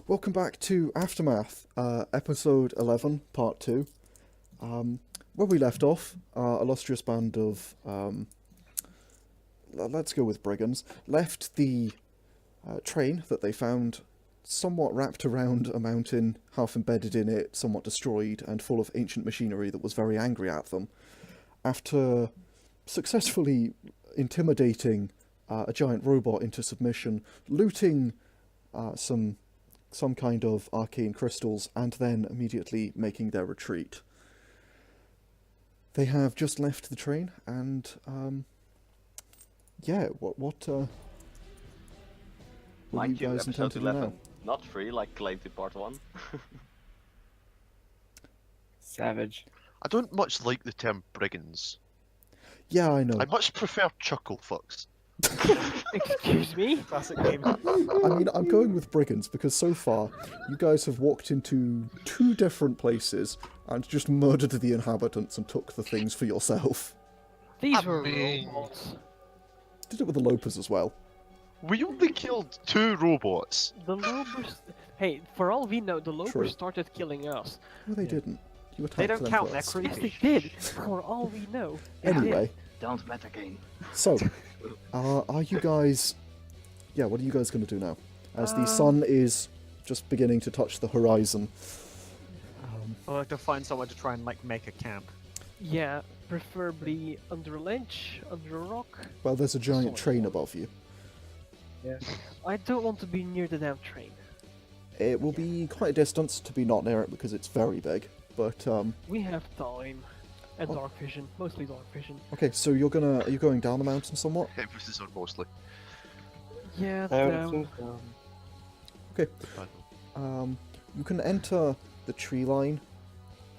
Welcome back to Aftermath, episode 11, part 2. Where we left off, our illustrious band of, let's go with brigands, left the train that they found somewhat wrapped around a mountain, half embedded in it, somewhat destroyed, and full of ancient machinery that was very angry at them. After successfully intimidating a giant robot into submission, looting some kind of arcane crystals, and then immediately making their retreat. They have just left the train, and yeah, what do Mind you you, guys intend episode to do 11, now? not 3 like claimed in part 1. Savage. I don't much like the term brigands. Yeah, I know. I much prefer chuckle fucks. Excuse me? Classic game. I mean, I'm going with brigands because so far you guys have walked into 2 different places and just murdered the inhabitants and took the things for yourself. These I were mean- robots. Did it with the Lopers as well. We only killed 2 robots. The Lobers... Hey, for all we know, the Lobers True. started killing us. No, they didn't. You attacked They don't them count, first. they're Yes, creepy. they did. For all we know. They did. Anyway, Don't matter game. so, are you guys... Yeah, what are you guys going to do now? As the sun is just beginning to touch the horizon. I like to find somewhere to try and like make a camp. Yeah, preferably under a ledge, under a rock. Well, there's a giant Solid train one. above you. I don't want to be near the damn train. It will be quite a distance to be not near it because it's very big. But, We have time. And Oh. dark vision. Mostly dark vision. okay, so are you going down the mountain somewhat? Emphasis on mostly. Yeah, Oh, down. Okay. You can enter the tree line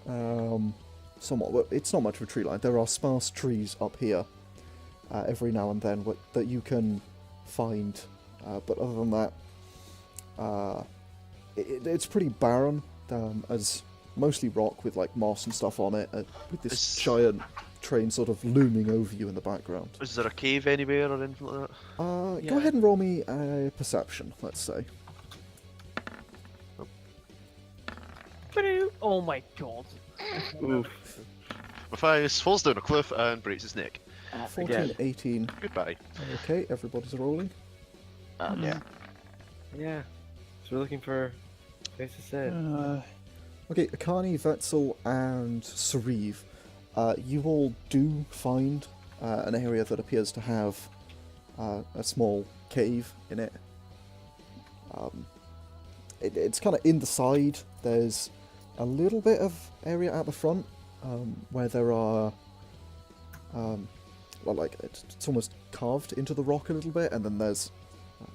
somewhat. Well, it's not much of a tree line. There are sparse trees up here every now and then that you can find. But other than that, it's pretty barren, as mostly rock with like moss and stuff on it, with this Is- giant train sort of looming over you in the background. Is there a cave anywhere or anything like that? Go Yeah. ahead and roll me a perception, let's say. Oh my god. Oof. Mathias falls down a cliff and breaks his neck. 14, 18. Goodbye. Okay, everybody's rolling. Yeah. Yeah. So we're looking for place to sit. Okay, Akane, Vesztel, and Sauriv, you all do find an area that appears to have a small cave in it. It's kind of in the side. There's a little bit of area at the front where there are, well, like it's almost carved into the rock a little bit, and then there's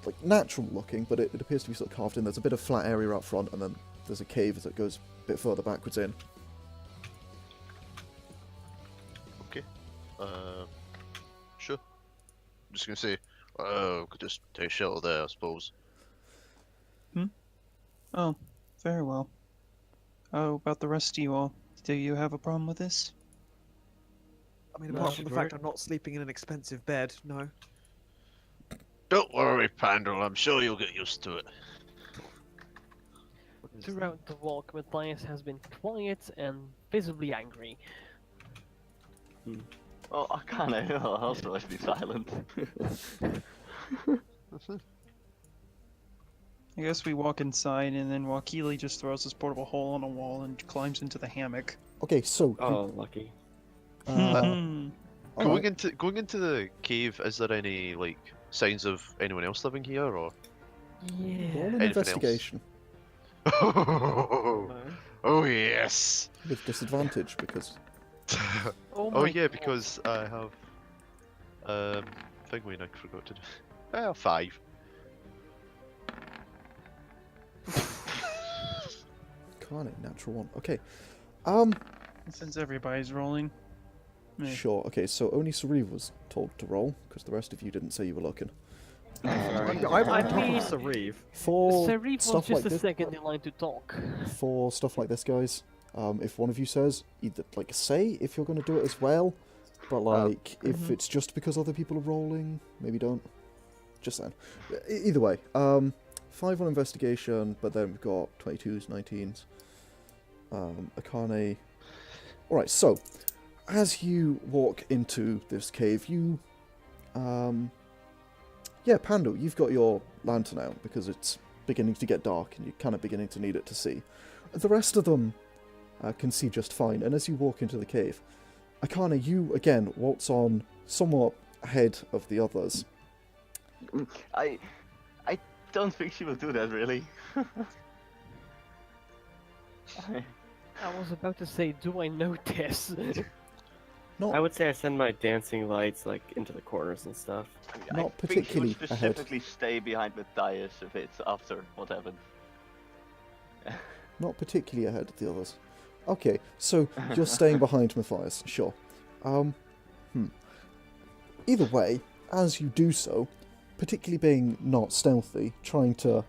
like natural looking, but it appears to be sort of carved in. There's a bit of flat area up front, and then there's a cave that goes a bit further backwards in. Okay. Sure. I'm just gonna say, could just take shelter there, I suppose. Oh, very well. Oh, about the rest of you all, do you have a problem with this? I mean, apart from the fact I'm not sleeping in an expensive bed, no. Don't worry, Pandal. I'm sure you'll get used to it. Throughout the walk, Mathias has been quiet and visibly angry. Well, Akane also has been silent. I guess we walk inside, and then Wakili just throws this portable hole on a wall and climbs into the hammock. Okay, so Oh, lucky. Hmm. alright. Going into the cave. Is there any like signs of anyone else living here, or? Roll Yeah. an Anything else? investigation Oh yes. with disadvantage because Oh, Oh my yeah, god. because I have thing I forgot to do. 5. Akane, natural one. Okay, Since everybody's rolling. Meh. sure. Okay, so only Sauriv was told to roll because the rest of you didn't say you were looking. I'm I on top mean- of Sauriv. For Sauriv was stuff just like the this, second in line to talk. for stuff like this, guys, if one of you says, either like say if you're going to do it as well, but like if it's just because other people are rolling, maybe don't. Just saying. Either way, 5 on investigation, but then we've got 22s, 19s. Akane. Alright, so, as you walk into this cave, you... yeah, Pandal, you've got your lantern out, because it's beginning to get dark, and you're kind of beginning to need it to see. The rest of them can see just fine, and as you walk into the cave, Akane, you, again, waltz on somewhat ahead of the others. I don't think she will do that, really. I was about to say, do I notice? Not, I would say I send my dancing lights like into the corners and stuff. Not I particularly think she would ahead. specifically stay behind Mathias if it's after what happened. not particularly ahead of the others. Okay, so you're staying behind Mathias, sure. Either way, as you do so, particularly being not stealthy, trying to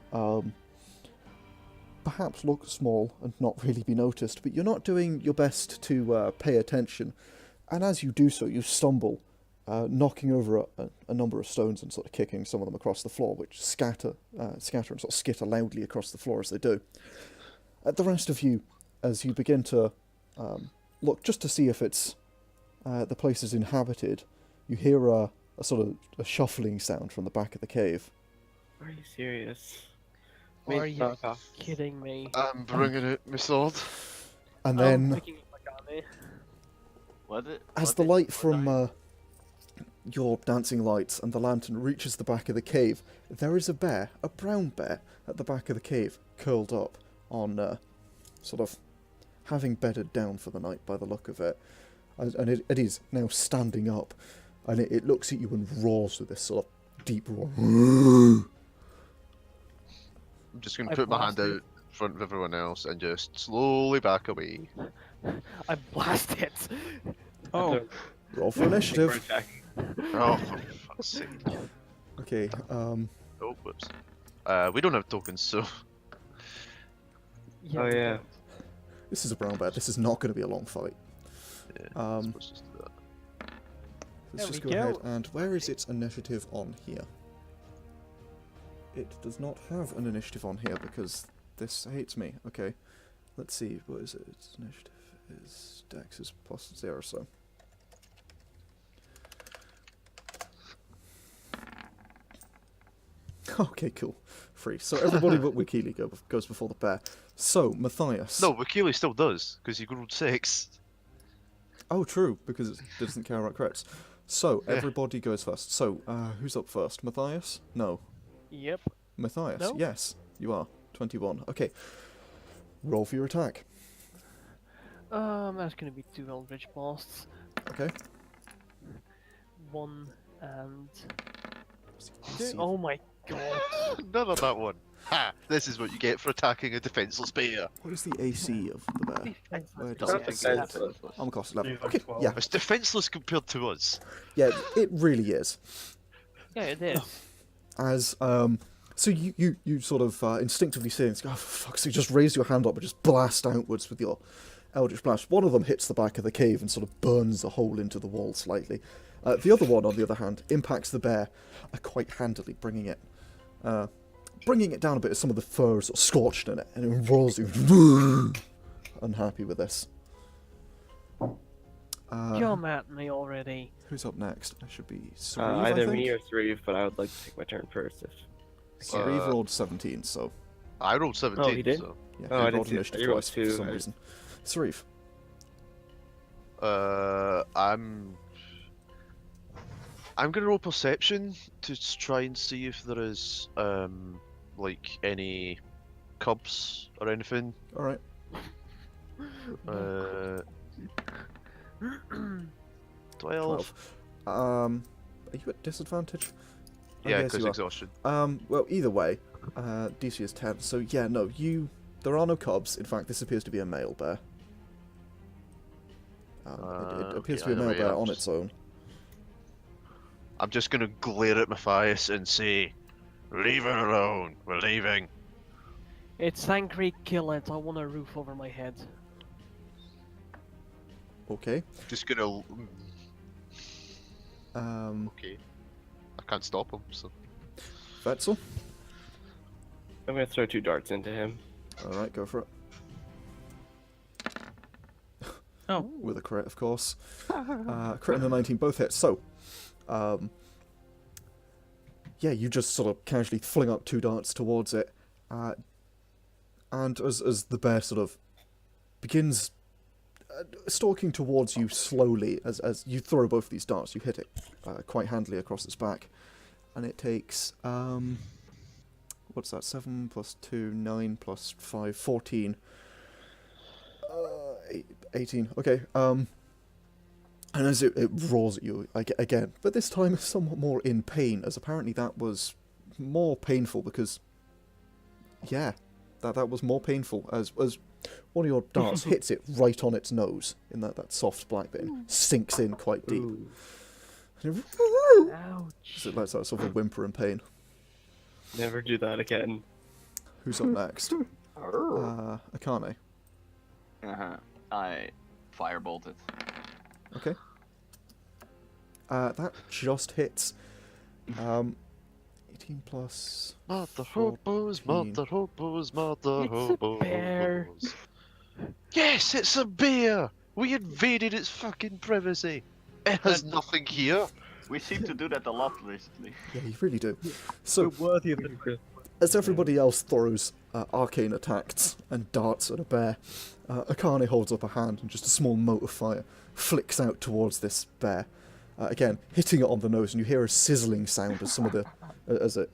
perhaps look small and not really be noticed, but you're not doing your best to pay attention. And as you do so, you stumble, knocking over a number of stones and sort of kicking some of them across the floor, which scatter and sort of skitter loudly across the floor as they do. The rest of you, as you begin to look just to see if it's the place is inhabited, you hear a sort of a shuffling sound from the back of the cave. Are you serious? Are you Fuck off. kidding me? I'm bringing out my sword. And I'm then, picking up Akane. as the light from your dancing lights and the lantern reaches the back of the cave, there is a bear, a brown bear, at the back of the cave, curled up on, sort of, having bedded down for the night by the look of it. And it is now standing up, and it looks at you and roars with this sort of deep roar. I'm just going I to put my hand blast it. out in front of everyone else and just slowly back away. I blast it! Oh, Roll for initiative. Attack. Oh, for fuck's sake. Okay, Oh, whoops. We don't have tokens, so... Yeah, Oh, we yeah. don't. this is a brown bear. This is not going to be a long fight. Yeah, I Um, suppose just do that. Let's There just we go ahead go. and where is its initiative on here? It does not have an initiative on here because this hates me. Okay, let's see. What is it? Its initiative is Dex is +0, so. Okay, cool. Free. So everybody but Wikili goes before the bear. So, Mathias. No, Wakili still does, because he rolled 6. Oh, true, because it doesn't care about crits. So, Yeah. everybody goes first. So, who's up first? Mathias? No. Yep. Mathias? No. Yes, you are. 21. Okay. Roll for your attack. That's gonna be 2 Eldritch Blasts. Okay. 1 and... See- Oh my god. None of that one. Ha! This is what you get for attacking a defenseless bear. What is the AC of the bear? Where does Not it say? defenseless. Armor class 11. Leave like Okay, 12. yeah. It's defenseless compared to us. Yeah, it really is. Yeah, it is. As, so you sort of instinctively say, oh, for fuck's sake, just raise your hand up and just blast outwards with your Eldritch Blast. One of them hits the back of the cave and sort of burns a hole into the wall slightly. The other one, on the other hand, impacts the bear quite handily, bringing it down a bit as some of the fur is sort of scorched in it, and it rolls you. Unhappy with this. Come at me already. Who's up next? I should be Sauriv, I Either think. me or Sauriv, but I would like to take my turn first. If... Sauriv rolled 17, so I rolled 17, Oh, he did? so... yeah, Oh, he I didn't rolled see it. initiative You rolled twice for two, some I- reason. Sauriv. I'm gonna roll perception to try and see if there is like any cubs or anything. Alright. 12. 12. Are you at disadvantage? I Yeah, guess because you are. exhaustion. Well, either way, DC is 10, so yeah, no, there are no cubs. In fact, this appears to be a male bear. It appears okay, to be a male either way, bear I'm on just- its own. I'm just gonna glare at Mathias and say, "Leave it alone. We're leaving." It's angry, kill it. I want a roof over my head. Okay. Just gonna. Um, Okay. I can't stop him, so. Vesztel? I'm gonna throw 2 darts into him. Alright, go for it. Oh. With a crit, of course. Crit and a 19 both hits. So, yeah, you just sort of casually fling up 2 darts towards it. And as the bear sort of begins stalking towards you slowly, as you throw both of these darts, you hit it quite handily across its back. And it takes, what's that, 7 plus 2, 9 plus 5, 14. 18, okay. And as it roars at you again, but this time somewhat more in pain, as apparently that was more painful because, yeah, that was more painful as one of your darts hits it right on its nose in that soft black bit, and sinks in quite deep. Ouch. So it lets out sort of a whimper in pain. Never do that again. Who's up next? Akane. I firebolted. Okay. That just hits. 18 plus. Mother hobos, 14. mother hobos, mother It's a hobos. bear. Yes, it's a bear! We invaded its fucking privacy. It has nothing here. We seem to do that a lot recently. Yeah, you really do. So, Worthy of the as everybody else throws arcane attacks and darts at a bear, Akane holds up a hand and just a small mote of fire flicks out towards this bear. Again, hitting it on the nose, and you hear a sizzling sound as as it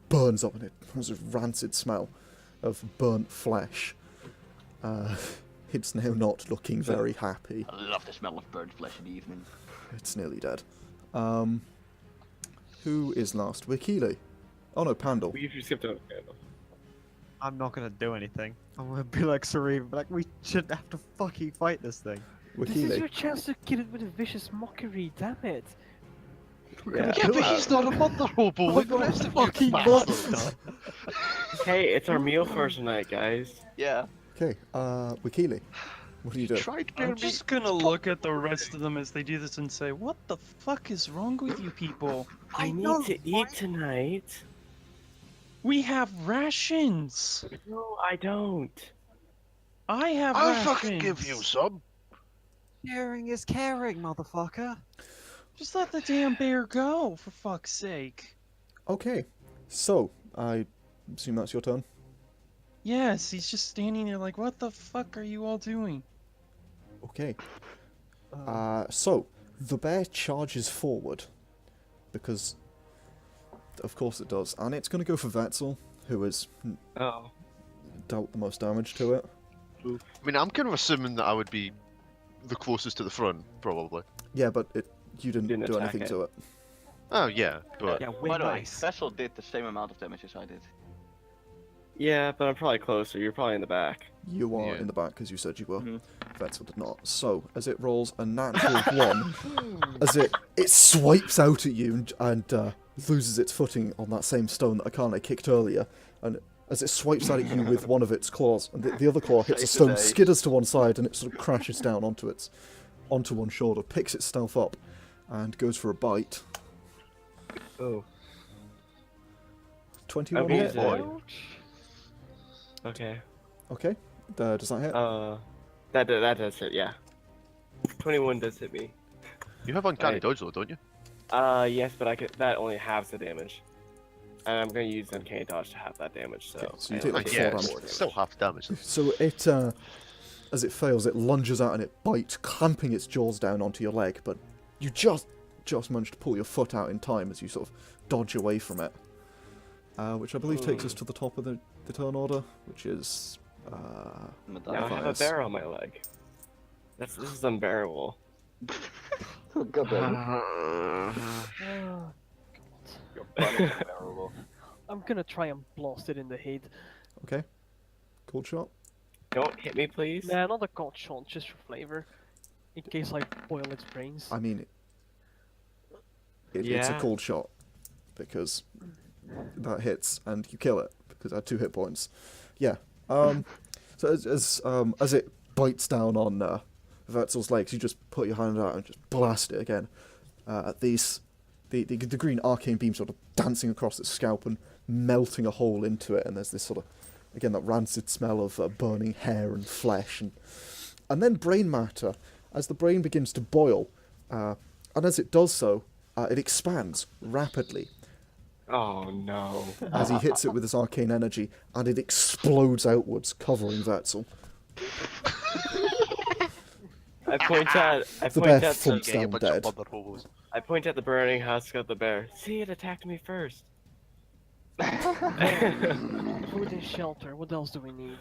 burns up, and it has a rancid smell of burnt flesh. It's now not looking very happy. I love the smell of burnt flesh in the evening. It's nearly dead. Who is last? Wikili. Oh no, Pandal. We usually skipped over Pandal. I'm not gonna do anything. I'm gonna be like Sauriv, like we shouldn't have to fucking fight this thing. This is your Wikili. chance to kill it with a vicious mockery, damn it. Yeah. Yeah, but he's not a mother hobo like the rest of you bastards. Hey, it's our meal for tonight, guys. Yeah. Okay, Wikili. What do you do? Tried to bear I'm me. just gonna look at the rest of them as they do this and say, what the fuck is wrong with you people? I need to eat tonight. We have rations! No, I don't. I have I'll rations! fucking give you some. Sharing is caring, motherfucker. Just let the damn bear go, for fuck's sake. Okay, so, I assume that's your turn? Yes, he's just standing there like, what the fuck are you all doing? Okay. So, the bear charges forward, because, of course it does, and it's going to go for Vesztel, who has Oh. dealt the most damage to it. I mean, I'm kind of assuming that I would be the closest to the front, probably. Yeah, but you didn't Didn't do attack anything it. to it. Oh, yeah, but... Yeah, By we're the way, nice. Vessel did the same amount of damage as I did. Yeah, but I'm probably closer. You're probably in the back. You are Yeah. in the back, because you said you were. Mhm. Vesztel did not. So, as it rolls a natural 1, as it swipes out at you and loses its footing on that same stone that Akane kicked earlier, and as it swipes at you with one of its claws, and the other claw hits a Safe stone, to say. skidders to one side, and it sort of crashes down onto one shoulder, picks itself up, and goes for a bite. Oh. 21 Okay, hit? so- Okay. Okay. Does that hit? That does hit, yeah. 21 does hit me. You have uncanny Right. dodge though, don't you? Yes, but that only halves the damage. And I'm gonna use Uncanny Dodge to have that damage, so... Okay, so you I take, only like, take 4 yeah, damage. four it's still half damage. So it, as it fails, it lunges out and it bites, clamping its jaws down onto your leg, but you just managed to pull your foot out in time as you sort of dodge away from it. Which I believe takes us to the top of the turn order, which is... Now I have a Matthias. bear on my leg. This is unbearable. God damn. Oh, Your butt is terrible. I'm gonna try and blast it in the head. Okay. Cold shot. Don't hit me, please. Nah, not a cold shot, just for flavor. In case I boil its brains. I mean, it's a Yeah. cold shot, because that hits, and you kill it, because it had 2 hit points. Yeah. So as it bites down on Vesztel's legs, you just put your hand out and just blast it again. At the green arcane beam sort of dancing across its scalp, and melting a hole into it, and there's this sort of, again, that rancid smell of burning hair and flesh, and then brain matter. As the brain begins to boil, and as it does so, it expands rapidly Oh no. as he hits it with his arcane energy, and it explodes outwards, covering Vesztel. I point at The bear the thumps Getting a down bunch of dead. other hobos. I point at the burning husk of the bear. See, it attacked me first. Food and shelter. What else do we need?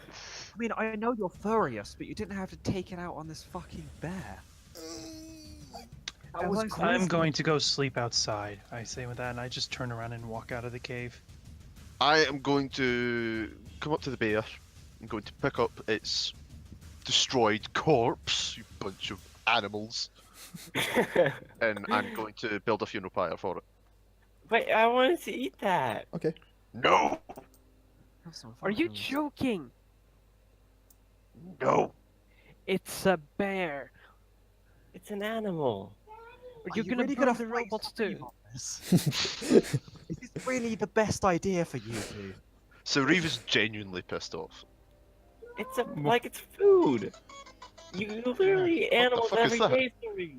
I mean, I know you're furious, but you didn't have to take it out on this fucking bear. That was I'm crazy. going to go sleep outside. I say with that, and I just turn around and walk out of the cave. I am going to come up to the bear. I'm going to pick up its destroyed corpse, you bunch of animals, and I'm going to build a funeral pyre for it. Wait, I wanted to eat that. Okay. No! Have some Are you fucking- joking? No! It's a bear. It's an animal. Are Are you you gonna really burn gonna the fight robots Steve too? on this? Is this really the best idea for you two? Sauriv is genuinely pissed off. It's like it's food. You literally eat animals fuck is every that? day, Sauriv.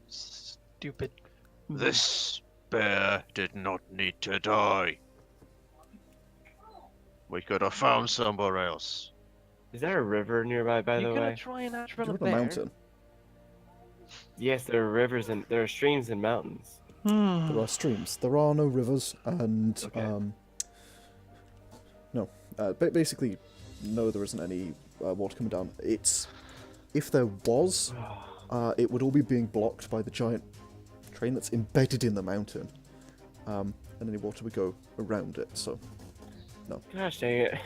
Stupid. This bear did not need to die. We could have found somewhere else. Is there a river nearby, by You're the gonna way? try and outrun You're a on a bear? mountain. Yes, there are rivers and there are streams and mountains. There are streams. There are no rivers, and Okay. no. Basically, no, there isn't any water coming down. It's if there was, it would all be being blocked by the giant train that's embedded in the mountain, and any water would go around it. So, Gosh dang it.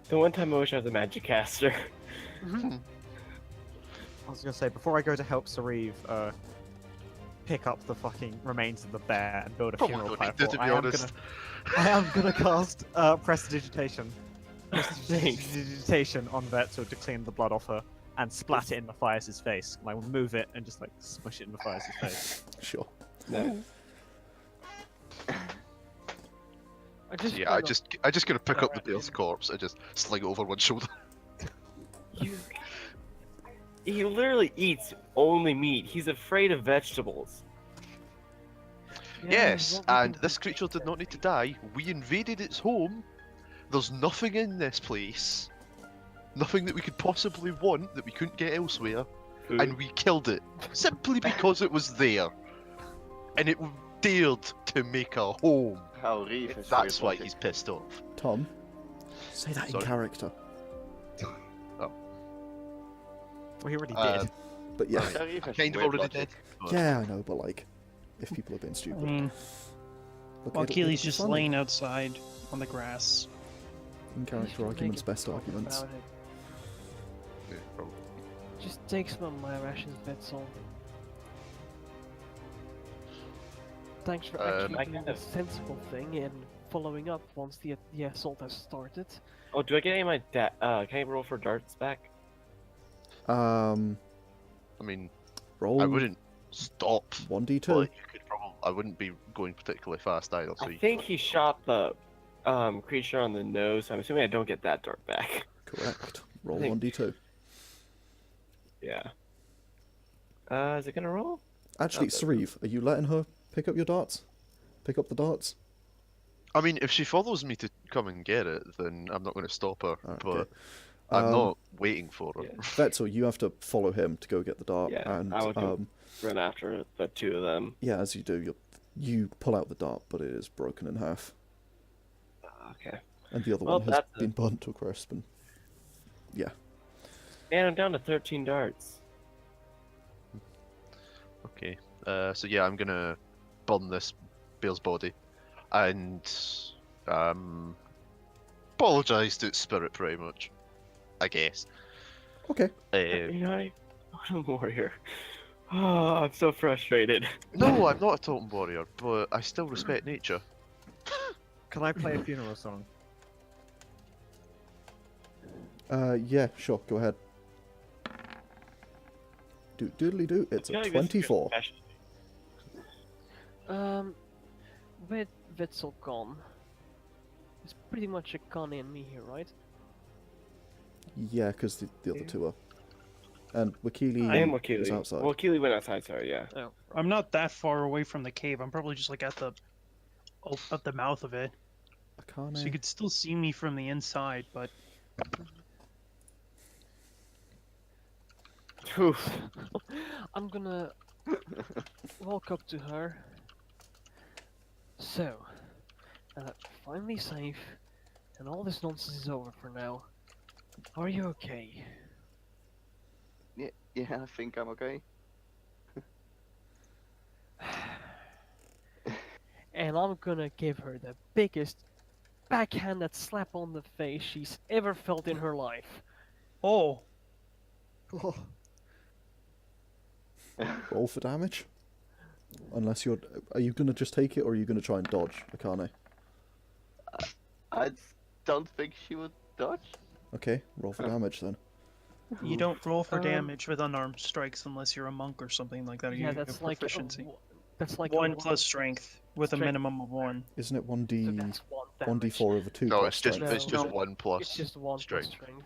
The one time I wish I was a magic caster. I was gonna say, before I go to help Sauriv pick up the fucking remains of the bear and build a Probably funeral don't pyre need to, for, to be I am honest. I am gonna cast Prestidigitation. Prestidigitation on Vesztel to clean the blood off her and splat it in Mathias' face. And I will move it and just like smush it in Mathias' face. sure. No. I just Yeah, I just gonna pick up the bear's corpse and just sling it over one shoulder. He literally eats only meat. He's afraid of vegetables. Yes, and this creature did not need to die. We invaded its home. There's nothing in this place. Nothing that we could possibly want that we couldn't get elsewhere. Food. And we killed it. Simply because it was there. And it dared to make a home. How Reef is That's why very he's pissed off. Tom, say that Sorry. in character. Well, he already Uh, did. But yeah, Sauriv has Kind of weird already logic. did. but- yeah, I know. But like, if people are being I stupid, mean, look, while it'll Keely's be just funny. laying outside on the grass. In character arguments, best arguments. Yeah, probably. Just take some of my rations, Vesztel. Thanks for Um, actually doing the sensible thing and following up once the assault has started. Oh, do I get any of my can I roll for darts back? I mean, Roll. I wouldn't stop. 1d2. But you could probably. I wouldn't be going particularly fast either. So I you think he shot the creature on the nose, so I'm assuming I don't get that dart back. Correct. Roll I think- 1d2. Yeah. Is it gonna roll? Actually, Okay. Sauriv, are you letting her pick up your darts? Pick up the darts? I mean, if she follows me to come and get it, then I'm not going to stop her. Okay. But I'm Um, not waiting for her. Yeah. Vesztel, you have to follow him to go get the dart, Yeah, and I would go. Run after the two of them. yeah, as you do, you pull out the dart, but it is broken in half, Okay. and the other Well, one has that's been burnt to a crisp. And yeah, And I'm down to 13 darts. Okay. So yeah, I'm gonna burn this bear's body, and apologise to its spirit pretty much. I guess. okay. You know, I'm a warrior. Oh, I'm so frustrated. No, I'm not a totem warrior, but I still respect nature. Can I play a funeral song? Yeah, sure, go ahead. Doodly doo, it's a Yeah, I guess 24. With Vesztel gone, pretty much Akane and me here, right? Yeah, because the other two are. And Wakili I am is Wakili. outside. Well, Wakili went outside, sorry, yeah. Oh, I'm not that far away from the cave. I'm probably just like at the mouth of it, Akane. so you could still see me from the inside. But Oof. I'm gonna walk up to her. So, now that we're finally safe, and all this nonsense is over for now, are you okay? Yeah, I think I'm okay. And I'm gonna give her the biggest backhanded slap on the face she's ever felt in her life. oh, Roll for damage. Unless you're... Are you going to just take it, or are you going to try and dodge, Akane? I don't think she would dodge. Okay, roll for damage then. you don't roll for Um, damage with unarmed strikes unless you're a monk or something like that. Or Yeah, you that's have like proficiency. that's like One plus strength with a strength. minimum of 1. Isn't it So 1d... that's 1 damage. 1d4 over 2 No, plus it's just strength? it's just No. 1 plus. It's just 1 strength. plus strength,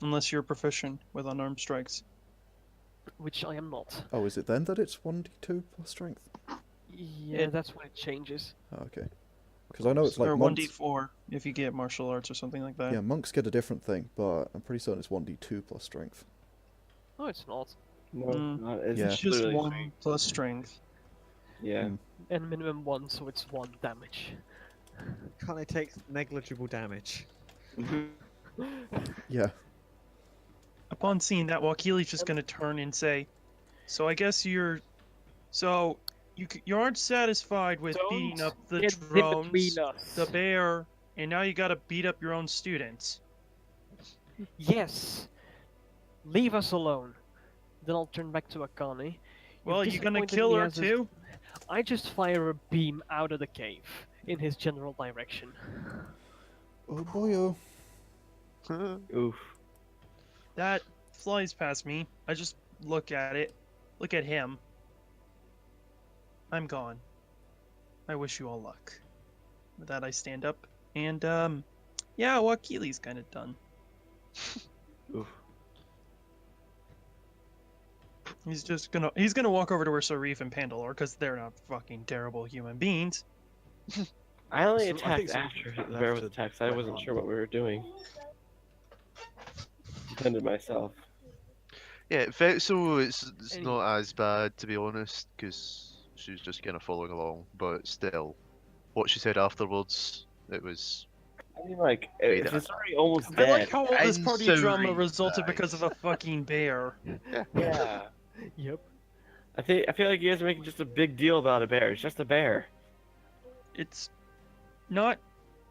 Unless you're proficient with unarmed strikes. which I am not. Oh, is it then that it's 1d2 plus strength? Yeah, It- that's when it changes. Oh, okay. Because I know it's like or monks... 1d4 if you get martial arts or something like that. Yeah, monks get a different thing, but I'm pretty certain it's 1d2 plus strength. No, it's not. No, Mm. not, it's Yeah. It's just literally 1 plus strength. Yeah. Mm. And minimum 1, so it's 1 damage. Can't I take negligible damage? Yeah. Upon seeing that, Wakili's just gonna turn and say, "So I guess you're, so you aren't satisfied with beating up the Get in drones, between us. the bear, and now you gotta beat up your own students." Yes. Leave us alone. Then I'll turn back to Akane. Well, You've you gonna disappointed kill me her as a- too? I just fire a beam out of the cave in his general direction. Oh boyo. Oof. That flies past me. I just look at it, look at him. I'm gone. I wish you all luck. With that, I stand up, and yeah, Wakili's kind of done. Oof. He's gonna walk over to where Sauriv and Pandal are, because they're not fucking terrible human beings. I only So I think attacked so- after the left bear was to attacked, so I wet wasn't hunt. sure what we were doing. Defended myself. Yeah, Vesztel, it's Any- not as bad to be honest, because she was just kind of following along. But still, what she said afterwards, it was I mean, like, Wait, if it's already almost I dead. like how all this And party Sauriv drama resulted dies. because of a fucking bear. Yeah. Yep. I feel like you guys are making just a big deal about a bear. It's just a bear. It's not.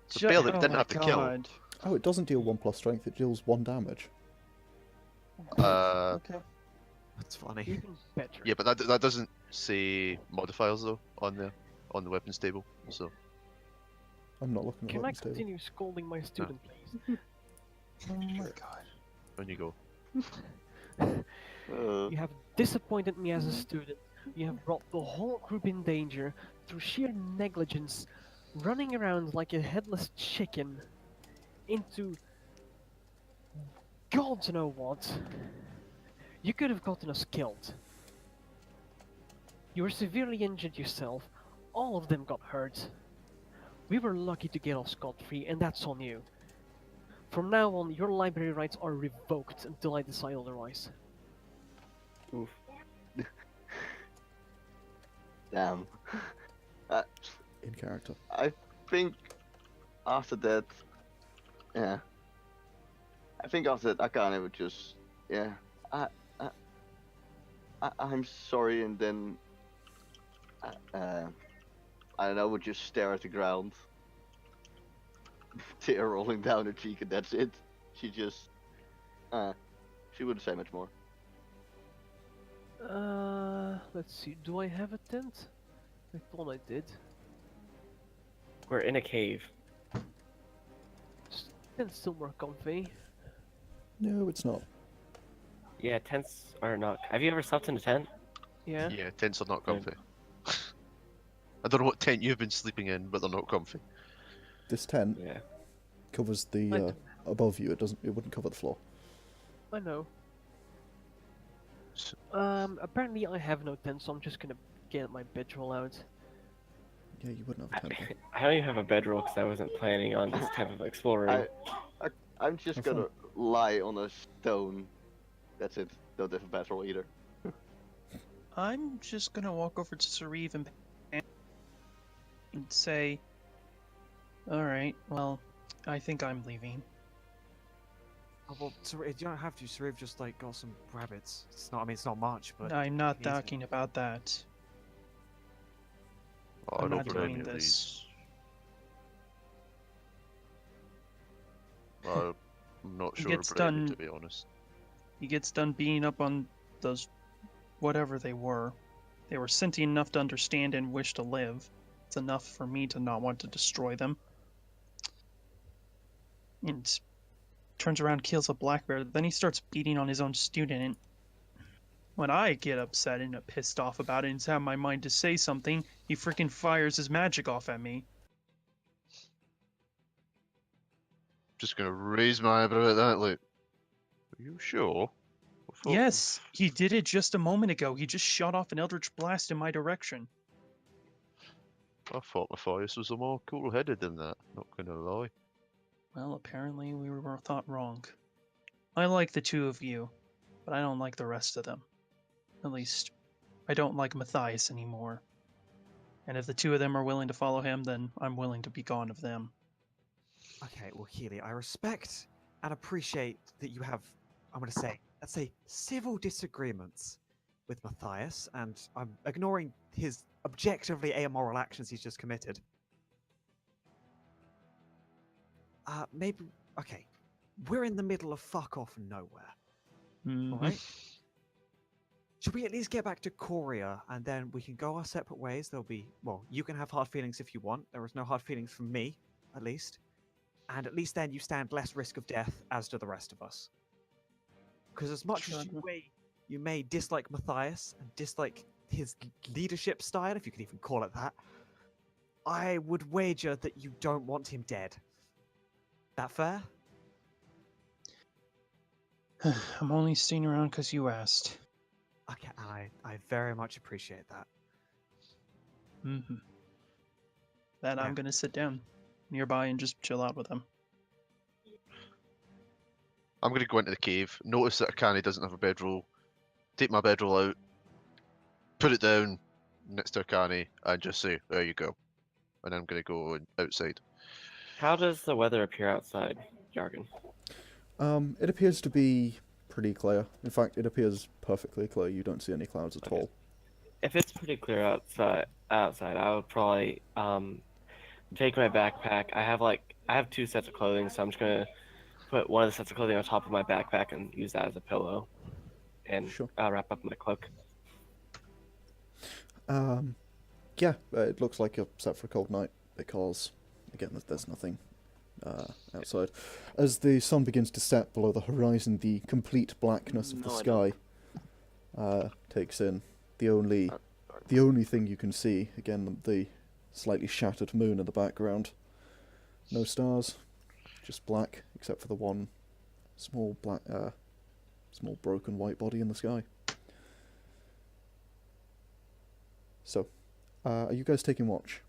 It's a bear that we oh didn't my have to kill. God. Oh, it doesn't deal 1 plus strength, it deals 1 damage. Okay. That's funny. Even better. yeah, but that doesn't say modifiers though on the weapons table. So I'm not looking at Can I weapons table. continue scolding my student, please? Oh my God. on you go. Uh, You have disappointed me as a student. You have brought the whole group in danger through sheer negligence, running around like a headless chicken into God know what. You could have gotten us killed. You were severely injured yourself. All of them got hurt. We were lucky to get off scot-free, and that's on you. From now on, your library rights are revoked until I decide otherwise. Oof. damn. In character. I think after that, yeah. I think after that, Akane would just, yeah. I'm sorry, and then I don't know, would just stare at the ground, tear rolling down her cheek, and that's it. She just, she wouldn't say much more. Let's see. Do I have a tent? I thought I did. We're in a cave. Tent's still more comfy. No, it's not. Yeah, tents are not. Have you ever slept in a tent? Yeah. Yeah, tents are not comfy. I don't know what tent you've been sleeping in, but they're not comfy. This tent Yeah. covers the above you. It wouldn't cover the floor. I know. S- Apparently I have no tent, so I'm just gonna get my bedroll out. Yeah, you wouldn't have a tent. Then. I don't even have a bedroll because I wasn't planning on this type of exploring. I'm just Have gonna fun. lie on a stone. That's it. Don't have a battle either. I'm just gonna walk over to Sauriv and say, "All right, well, I think I'm leaving." Oh, well, you don't have to. Sauriv just like got some rabbits. It's not. I mean, it's not much, but I'm not he needs it. talking about that. Oh, I'm I not don't put any doing of this. these. I'm not He sure gets about any, done- to be honest. He gets done beating up on those, whatever they were. They were sentient enough to understand and wish to live. It's enough for me to not want to destroy them. And turns around, kills a black bear. Then he starts beating on his own student. And when I get upset and pissed off about it and have my mind to say something, he freaking fires his magic off at me. Just gonna raise my eyebrow at that, Luke. Are you sure? I thought- Yes, he did it just a moment ago. He just shot off an eldritch blast in my direction. I thought Mathias was a more cool-headed than that. Not gonna lie. Well, apparently we were thought wrong. I like the two of you, but I don't like the rest of them. At least, I don't like Mathias anymore. And if the two of them are willing to follow him, then I'm willing to be gone of them. Okay, well, Healy, I respect and appreciate that you have, I'm going to say, let's say, civil disagreements with Mathias, and I'm ignoring his objectively amoral actions he's just committed. Maybe, okay, we're in the middle of fuck off nowhere, Mhm. alright? Should we at least get back to Korea, and then we can go our separate ways? There'll be, well, you can have hard feelings if you want. There is no hard feelings from me, at least. And at least then you stand less risk of death, as do the rest of us. Because as much as you may dislike Mathias and dislike his leadership style, if you could even call it that, I would wager that you don't want him dead. That fair? I'm only staying around because you asked. Okay, and I very much appreciate that. Mm-hmm. Then Yeah. I'm gonna sit down nearby and just chill out with him. I'm gonna go into the cave, notice that Akane doesn't have a bedroll, take my bedroll out, put it down next to Akane, and just say, there you go. And I'm gonna go outside. How does the weather appear outside, Yargon? It appears to be pretty clear. In fact, it appears perfectly clear. You don't see any clouds at Okay. all. If it's pretty clear outside, I would probably take my backpack. I have two sets of clothing, so I'm just gonna put one of the sets of clothing on top of my backpack and use that as a pillow, and Sure. wrap up my cloak. Yeah, it looks like you're set for a cold night because, again, there's nothing outside. As the sun begins to set below the horizon, the complete blackness of the No, I sky takes in. The only thing you can see, again, the slightly shattered moon in the background. No stars, just black, except for the one small broken white body in the sky. So, are you guys taking watch?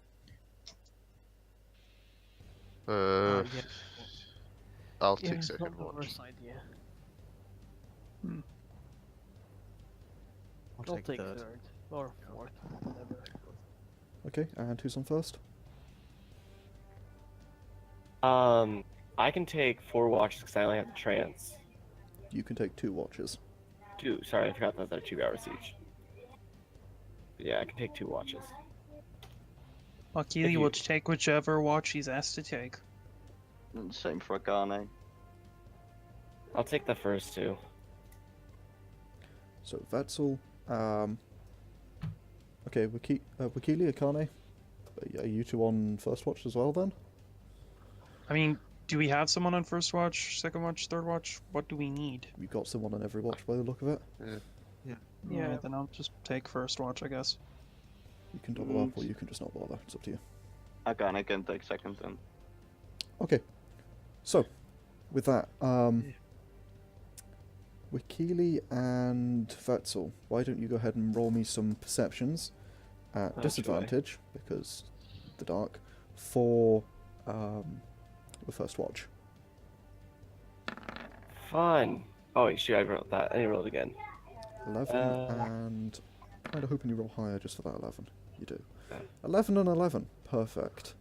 Uh, Yeah. I'll Yeah, take it's second not the watch. worst idea. I'll I'll take third. third. Or fourth. Whatever. Okay, and who's on first? I can take 4 watches because I only have the trance. You can take 2 watches. 2. Sorry, I forgot that they're 2 hours each. Yeah, I can take 2 watches. Akili will take whichever watch he's asked to take. And same for Akane. I'll take the first 2. So, Vesztel, okay, Wakili, Akane, are you 2 on first watch as well then? I mean, do we have someone on first watch, second watch, third watch? What do we need? You've got someone on every watch by the look of it. Yeah. Alright, then I'll just take first watch, I guess. You can double up or you can just not bother, it's up to you. Akane can take second then. Okay. So, with that, Wikili and Vesztel, why don't you go ahead and roll me some perceptions at That's disadvantage, because the dark, for the first watch. Fun. Oh shoot! I rolled that. I rolled again. 11 and... kind of hoping you roll higher just for that 11. You do. Yeah. 11 and 11. Perfect.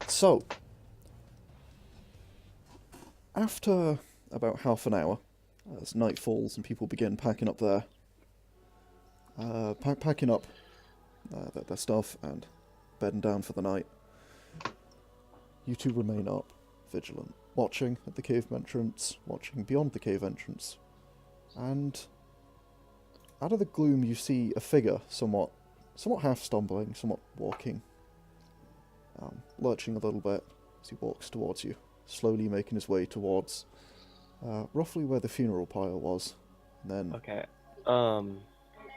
So, after about half an hour, as night falls and people begin packing up their packing up their stuff and bedding down for the night, you two remain up, vigilant, watching at the cave entrance, watching beyond the cave entrance, and out of the gloom you see a figure, somewhat half stumbling, somewhat walking, lurching a little bit as he walks towards you, slowly making his way towards roughly where the funeral pile was. And then Okay. Nice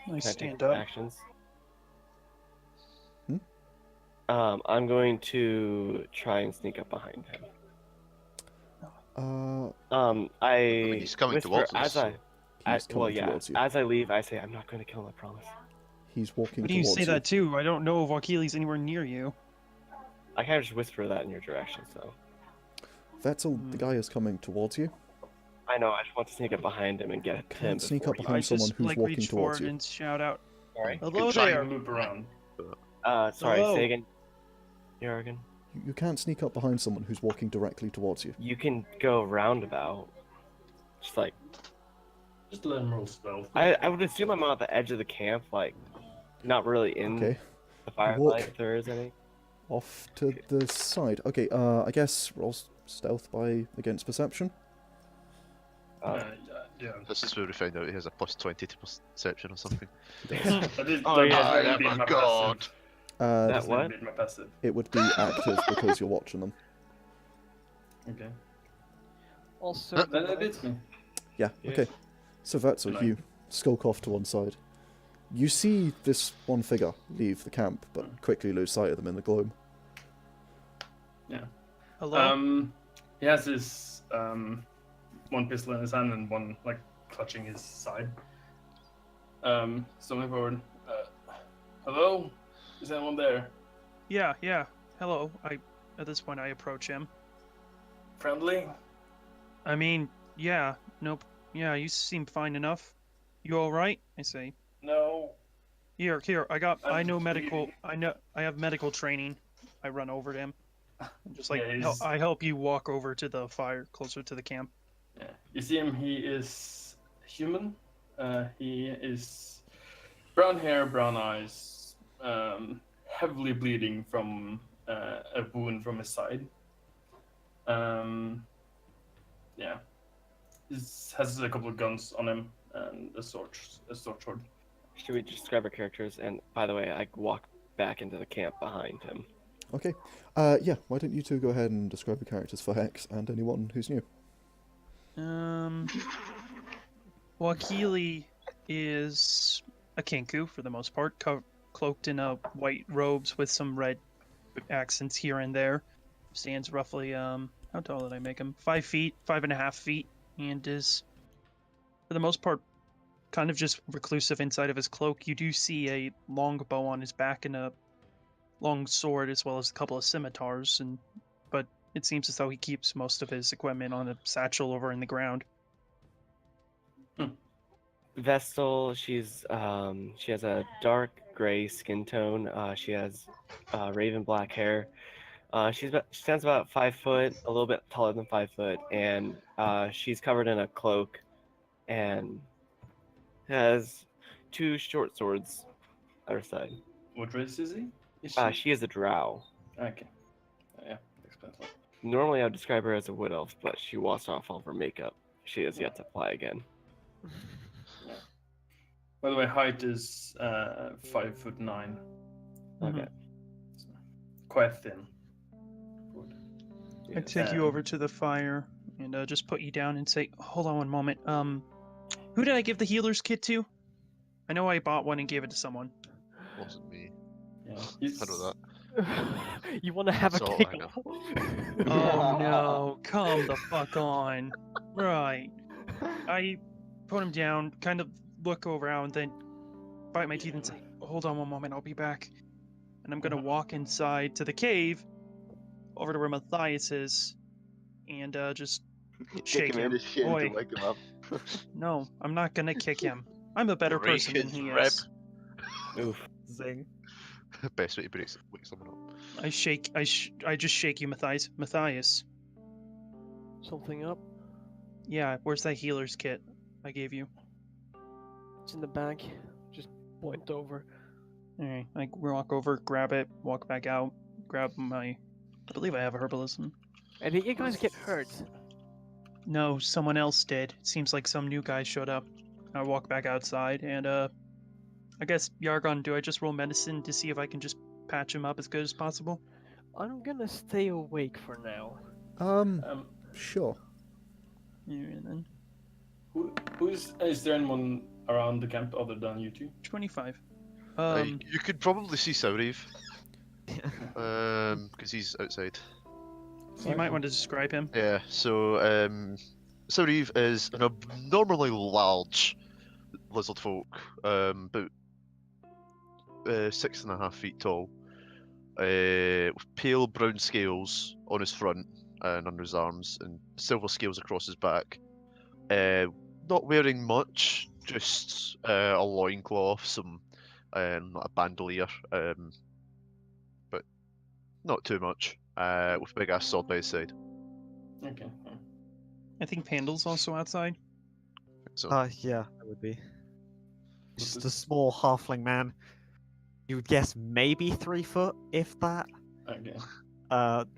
Can I stand take up. actions? Hmm? I'm going to try and sneak up behind him. I mean, he's coming whisper towards us, as I, so- he's coming well, yeah. towards you. As I leave, I say, "I'm not going to kill him. I promise." He's walking Why do you towards say that too? I don't know if Wakili's anywhere near you. I kind of just whisper that in your direction, so. Vesztel, the guy is coming towards you. I know. I just want to sneak up behind him and get to him Can't sneak before up he- behind I someone just who's like walking reach towards forward you. and shout out, Sorry. "Hello try there!" and Loop around. Sorry. Hello. Say again. Yargon. You can't sneak up behind someone who's walking directly towards you. You can go roundabout. Just like Just let him roll stealth. I would assume I'm at the edge of the camp, like not really in Okay, the firelight Walk. if there is any. off to the side. Okay, I guess roll stealth by against perception. Yeah. This is where we find out he has a plus 20 to perception or something. I did. Oh, yeah. I beat Oh my my god! passive. Uh, That Just what? beat my passive. it would be active because you're watching them. Okay. Also, Then it beats me. Yeah, Yeah. okay. So Vesztel, Nice. you skulk off to one side. You see this one figure leave the camp, but quickly lose sight of them in the gloom. Hello. He has his one pistol in his hand and one like clutching his side. Stumbling forward. Hello? Is anyone there? Yeah. Hello. At this point I approach him. Friendly? I mean, yeah. Nope. Yeah, you seem fine enough. You all right? I say. No. Here. I know just medical. bleeding. I have medical training. I run over to him. I'm just like, Yeah, he's- I help you walk over to the fire, closer to the camp. Yeah. You see him, he is human. He is brown hair, brown eyes, heavily bleeding from a wound from his side. Yeah. He has a couple of guns on him and a short sword. Should we just grab our characters? And by the way, I walk back into the camp behind him. Okay. Yeah, why don't you two go ahead and describe the characters for Hex and anyone who's new? Wakili is a kinku for the most part, cloaked in white robes with some red accents here and there. Stands roughly, how tall did I make him? 5 feet, 5.5 feet, and is, for the most part, kind of just reclusive inside of his cloak. You do see a long bow on his back and a long sword, as well as a couple of scimitars, but it seems as though he keeps most of his equipment on a satchel over in the ground. Vesztel, she has a dark gray skin tone. She has raven black hair. She stands about 5 foot, a little bit taller than 5 foot, and she's covered in a cloak, and has 2 short swords at her side. What race is he? She is a drow. Okay. Yeah, explains a lot. Normally, I would describe her as a wood elf, but she washed off all of her makeup. She has yet to apply again. By the way, height is 5'9". Okay. Quite thin. I take you over to the fire and just put you down and say, "Hold on one moment. Who did I give the healer's kit to? I know I bought one and gave it to someone." wasn't me. Yeah, he's. I know that. You want to have a That's all kick I know. off? Oh no, come the fuck on. Right. I put him down, kind of look around, then bite my teeth and say, hold on one moment, I'll be back. And I'm gonna walk inside to the cave, over to where Mathias is, and just Kick shake him in him. the shin Boy, to wake him up. no, I'm not gonna kick him. I'm a better Break person than his he rib. is. Oof. Zing. Best way to wake someone up. I just shake you, Mathias. Something up? Yeah, where's that healer's kit I gave you? It's in the bag. Just point over. Alright, I walk over, grab it, walk back out, grab my... I believe I have a herbalism. And did you guys get hurt? No, someone else did. It seems like some new guy showed up. I walk back outside, and I guess, Yargon, do I just roll medicine to see if I can just patch him up as good as possible? I'm gonna stay awake for now. Sure. Yeah, then. Is there anyone around the camp other than you two? 25. You could probably see Sauriv. Because he's outside. You might want to describe him. Yeah, so Sauriv is an abnormally large lizard folk, about 6.5 feet tall, with pale brown scales on his front and under his arms, and silver scales across his back. Not wearing much, just a loincloth, some a bandolier, but not too much. With a big ass sword by his side. Okay. I think Pandal's also outside. So Yeah, that would be. Just a small halfling man. You would guess maybe 3 foot, if that. Okay.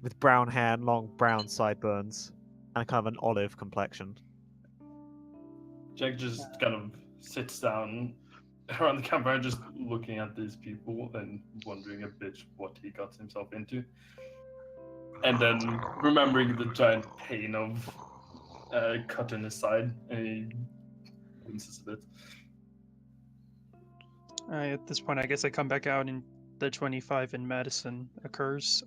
With brown hair and long brown sideburns, and kind of an olive complexion. Jack just kind of sits down around the campfire, just looking at these people and wondering a bit what he got himself into. And then remembering the giant pain of cut in his side, and he winces a bit. At this point, I guess I come back out and the 25 in medicine occurs.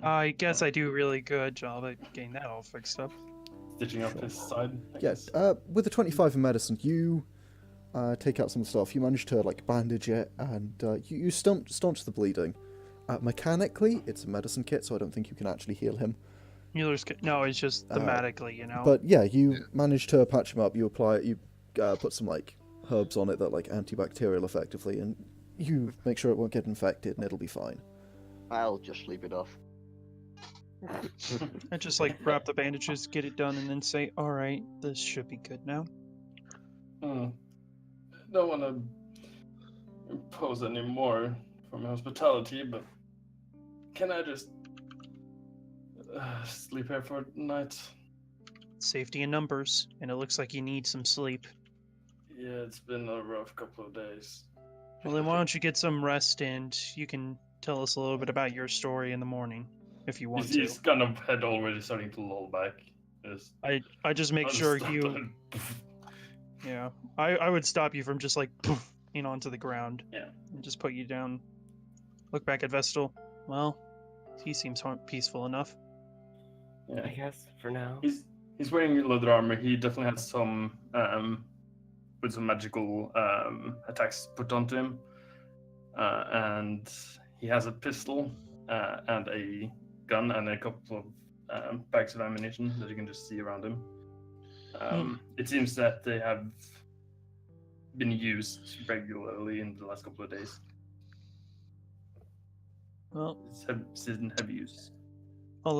I guess I do a really good job at getting that all fixed up. Stitching up his side. I Yes. guess. With the 25 in medicine, you take out some stuff. You manage to like bandage it, and you staunch the bleeding. Mechanically, it's a medicine kit, so I don't think you can actually heal him. Healer's kit. No, it's just thematically, you know. But yeah, you manage to patch him up. You apply it. You put some like herbs on it that like antibacterial effectively, and you make sure it won't get infected, and it'll be fine. I'll just sleep it off. I just like wrap the bandages, get it done, and then say, "All right, this should be good now." Don't want to impose any more from hospitality, but can I just sleep here for a night? Safety in numbers, and it looks like you need some sleep. Yeah, it's been a rough couple of days. Well, then why don't you get some rest, and you can tell us a little bit about your story in the morning, if you want He's to. kind of head already starting to lull back. Just I just make sure unstuck you. and- Yeah, I would stop you from just like poof, onto the ground. Yeah. And just put you down. Look back at Vesztel. Well, he seems peaceful enough. Yeah. I guess for now. He's wearing leather armor. He definitely has some with some magical attacks put onto him, and he has a pistol and a gun and a couple of bags of ammunition that you can just see around him. It seems that they have been used regularly in the last couple of days. Well, It's in heavy use. I'll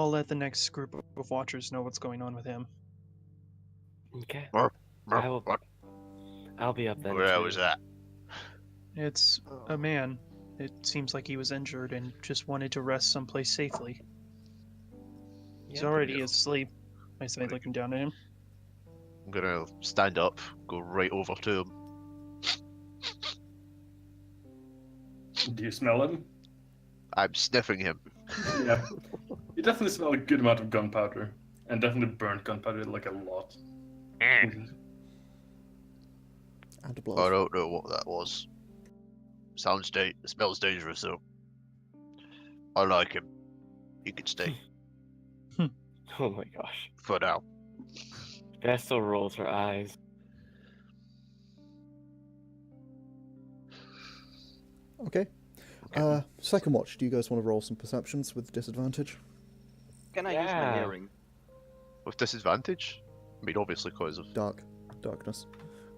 let the next group of watchers know what's going on with him. Okay. What? I'll be up then. Where too. was that? It's a man. It seems like he was injured and just wanted to rest someplace safely. He's Yeah. already asleep. I say, looking down at him. I'm gonna stand up, go right over to him. Do you smell him? I'm sniffing him. Yeah. You definitely smell a good amount of gunpowder, and definitely burnt gunpowder, like a lot. And a I blow. don't know what that was. Smells dangerous though. I like him. He can stay Oh my gosh. for now. Vesztel rolls her eyes. Okay. Second watch. Do you guys want to roll some perceptions with disadvantage? Can I use my Yeah. hearing? With disadvantage? I mean, obviously, because of. Darkness.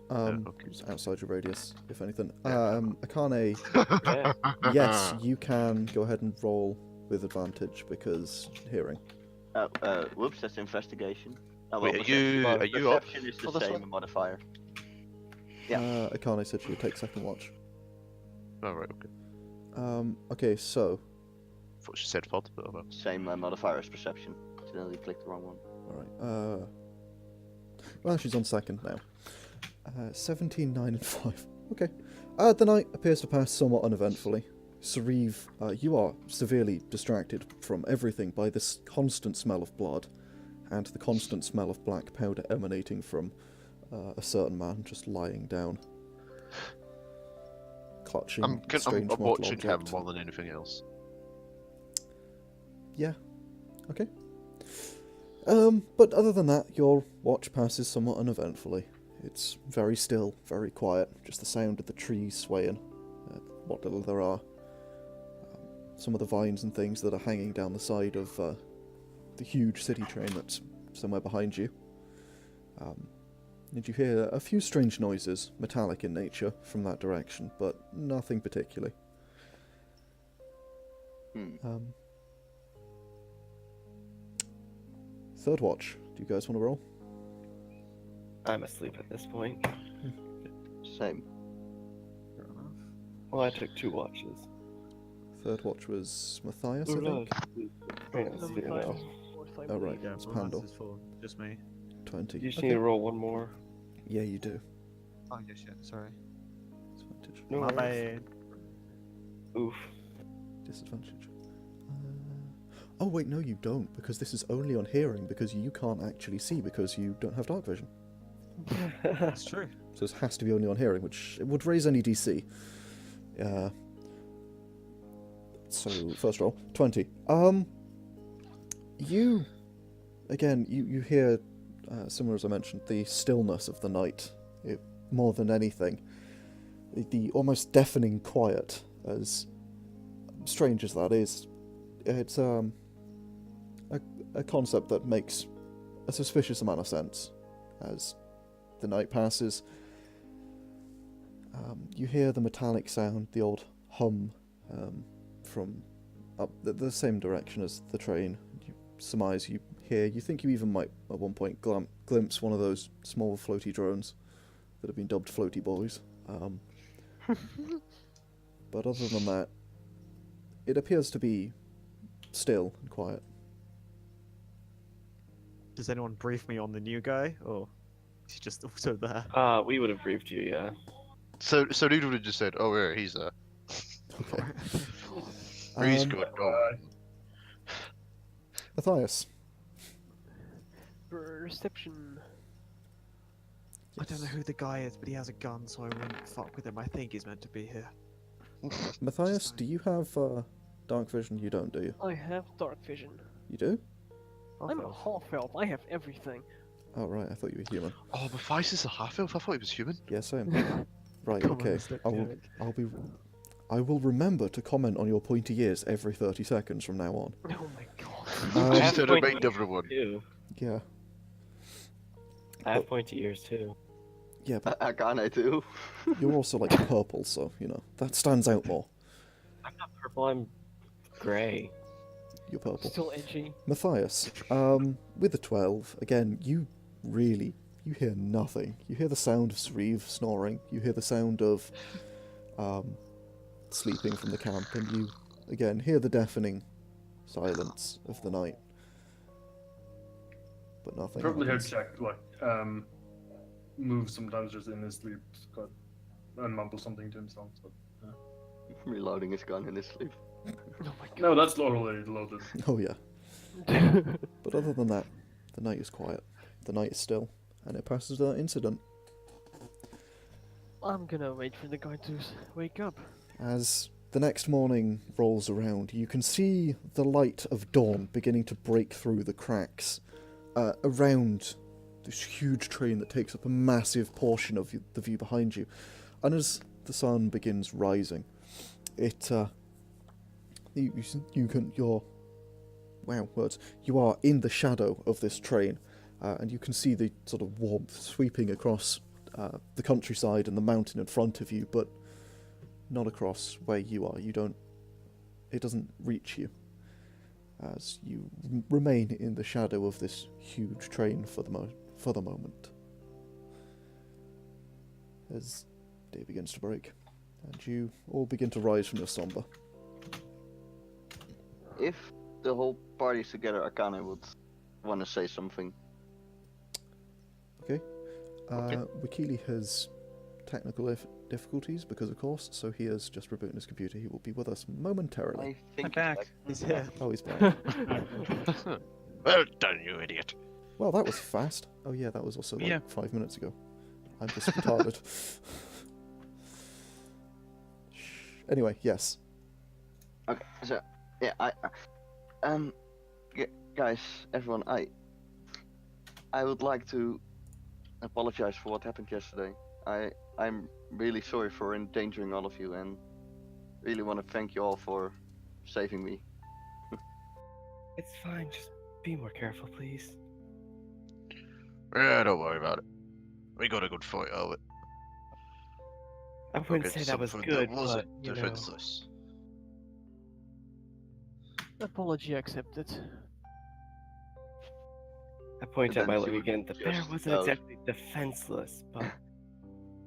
Okay. It's outside your radius, if anything. Yeah. Akane, Yeah. yes, you can go ahead and roll with advantage because hearing. Whoops, that's investigation. Oh, Wait, are you up? Perception is for the this same one? modifier. Yeah. Akane said she would take second watch. Oh, right, okay. Okay, so. Thought she said third, but okay. Same modifier as perception. Accidentally clicked the wrong one. Alright, well, she's on second now. 17, 9, and 5. Okay. The night appears to pass somewhat uneventfully. Sauriv, you are severely distracted from everything by this constant smell of blood, and the constant smell of black powder emanating from a certain man just lying down, clutching I'm a strange mortal watching him object. more than anything else. Yeah. Okay. But other than that, your watch passes somewhat uneventfully. It's very still, very quiet, just the sound of the trees swaying, what little there are. Some of the vines and things that are hanging down the side of the huge city train that's somewhere behind you. And you hear a few strange noises, metallic in nature, from that direction, but nothing particularly. Third watch. Do you guys want to roll? I'm asleep at this point. Same. Fair enough. Well, I took 2 watches. Third watch was Mathias, I Ooh, think. Yeah, let's do it now. Oh, right. Yeah, It's well, Pandal. this is for just me. 20. You just Okay. need to roll one more. Yeah, you do. Oh, yeah, shit, sorry. Disadvantage. No My worries. bad. Oof. Disadvantage. Oh, wait, no, you don't, because this is only on hearing, because you can't actually see, because you don't have dark vision. That's true. So this has to be only on hearing, which would raise any DC. So, first roll, 20. You hear, similar as I mentioned, the stillness of the night, more than anything. The almost deafening quiet, as strange as that is. It's a concept that makes a suspicious amount of sense as the night passes. You hear the metallic sound, the old hum from up the same direction as the train. You surmise you hear, you think you even might at one point glimpse one of those small floaty drones that have been dubbed floaty boys. But other than that, it appears to be still and quiet. Does anyone brief me on the new guy, or is he just also there? We would have briefed you, yeah. So Reed would have just said, "Oh, yeah, he's there. Okay. He's good." Oh. Matthias. Perception. I don't know who the guy is, but he has a gun, so I wouldn't fuck with him. I think he's meant to be here. Matthias, do you have dark vision? You don't, do you? I have dark vision. You do? I'm a half elf. I have everything. Oh, right, I thought you were human. Oh, Mathias is a half elf. I thought he was human. Yeah, same. Right, Come on, okay. let's look at it. I will remember to comment on your pointy ears every 30 seconds from now on. Oh my god. I Just have to pointy remind everyone. too. Yeah. I have pointy ears too. Yeah, but Akane too. you're also like purple, so, you know, that stands out more. I'm not purple, I'm gray. You're purple. Still edgy. Matthias, with the 12, again, you hear nothing. You hear the sound of Sauriv snoring, you hear the sound of sleeping from the camp, and you, again, hear the deafening silence of the night. But nothing Probably heard happens. Jack move sometimes just in his sleep, and mumble something to himself. So, yeah. Reloading his gun in his sleep. Oh my No, that's already loaded. Oh yeah. god. But other than that, the night is quiet. The night is still, and it passes without incident. I'm gonna wait for the guy to wake up. As the next morning rolls around, you can see the light of dawn beginning to break through the cracks around this huge train that takes up a massive portion of the view behind you. And as the sun begins rising, you are in the shadow of this train, and you can see the sort of warmth sweeping across the countryside and the mountain in front of you, but not across where you are. It doesn't reach you, as you remain in the shadow of this huge train for the moment. As day begins to break, and you all begin to rise from your slumber. If the whole party's together, Akane would want to say something. Okay. Wakili has technical difficulties because of course, so he is just rebooting his computer. He will be with us momentarily. I think I'm back. He's here. Oh, he's back. Well done, you idiot. Well, that was fast. Oh yeah, that was also like Yeah. 5 minutes ago. I'm just retarded. Anyway, yes. Okay, so yeah, guys, everyone, I would like to apologize for what happened yesterday. I'm really sorry for endangering all of you, and really want to thank you all for saving me. It's fine. Just be more careful, please. Yeah, don't worry about it. We got a good fight out of it. I wouldn't say that was Something good, that wasn't but you know. defenseless. Apology accepted. I point And at my then leg she would again. The bear just wasn't go- exactly defenseless, but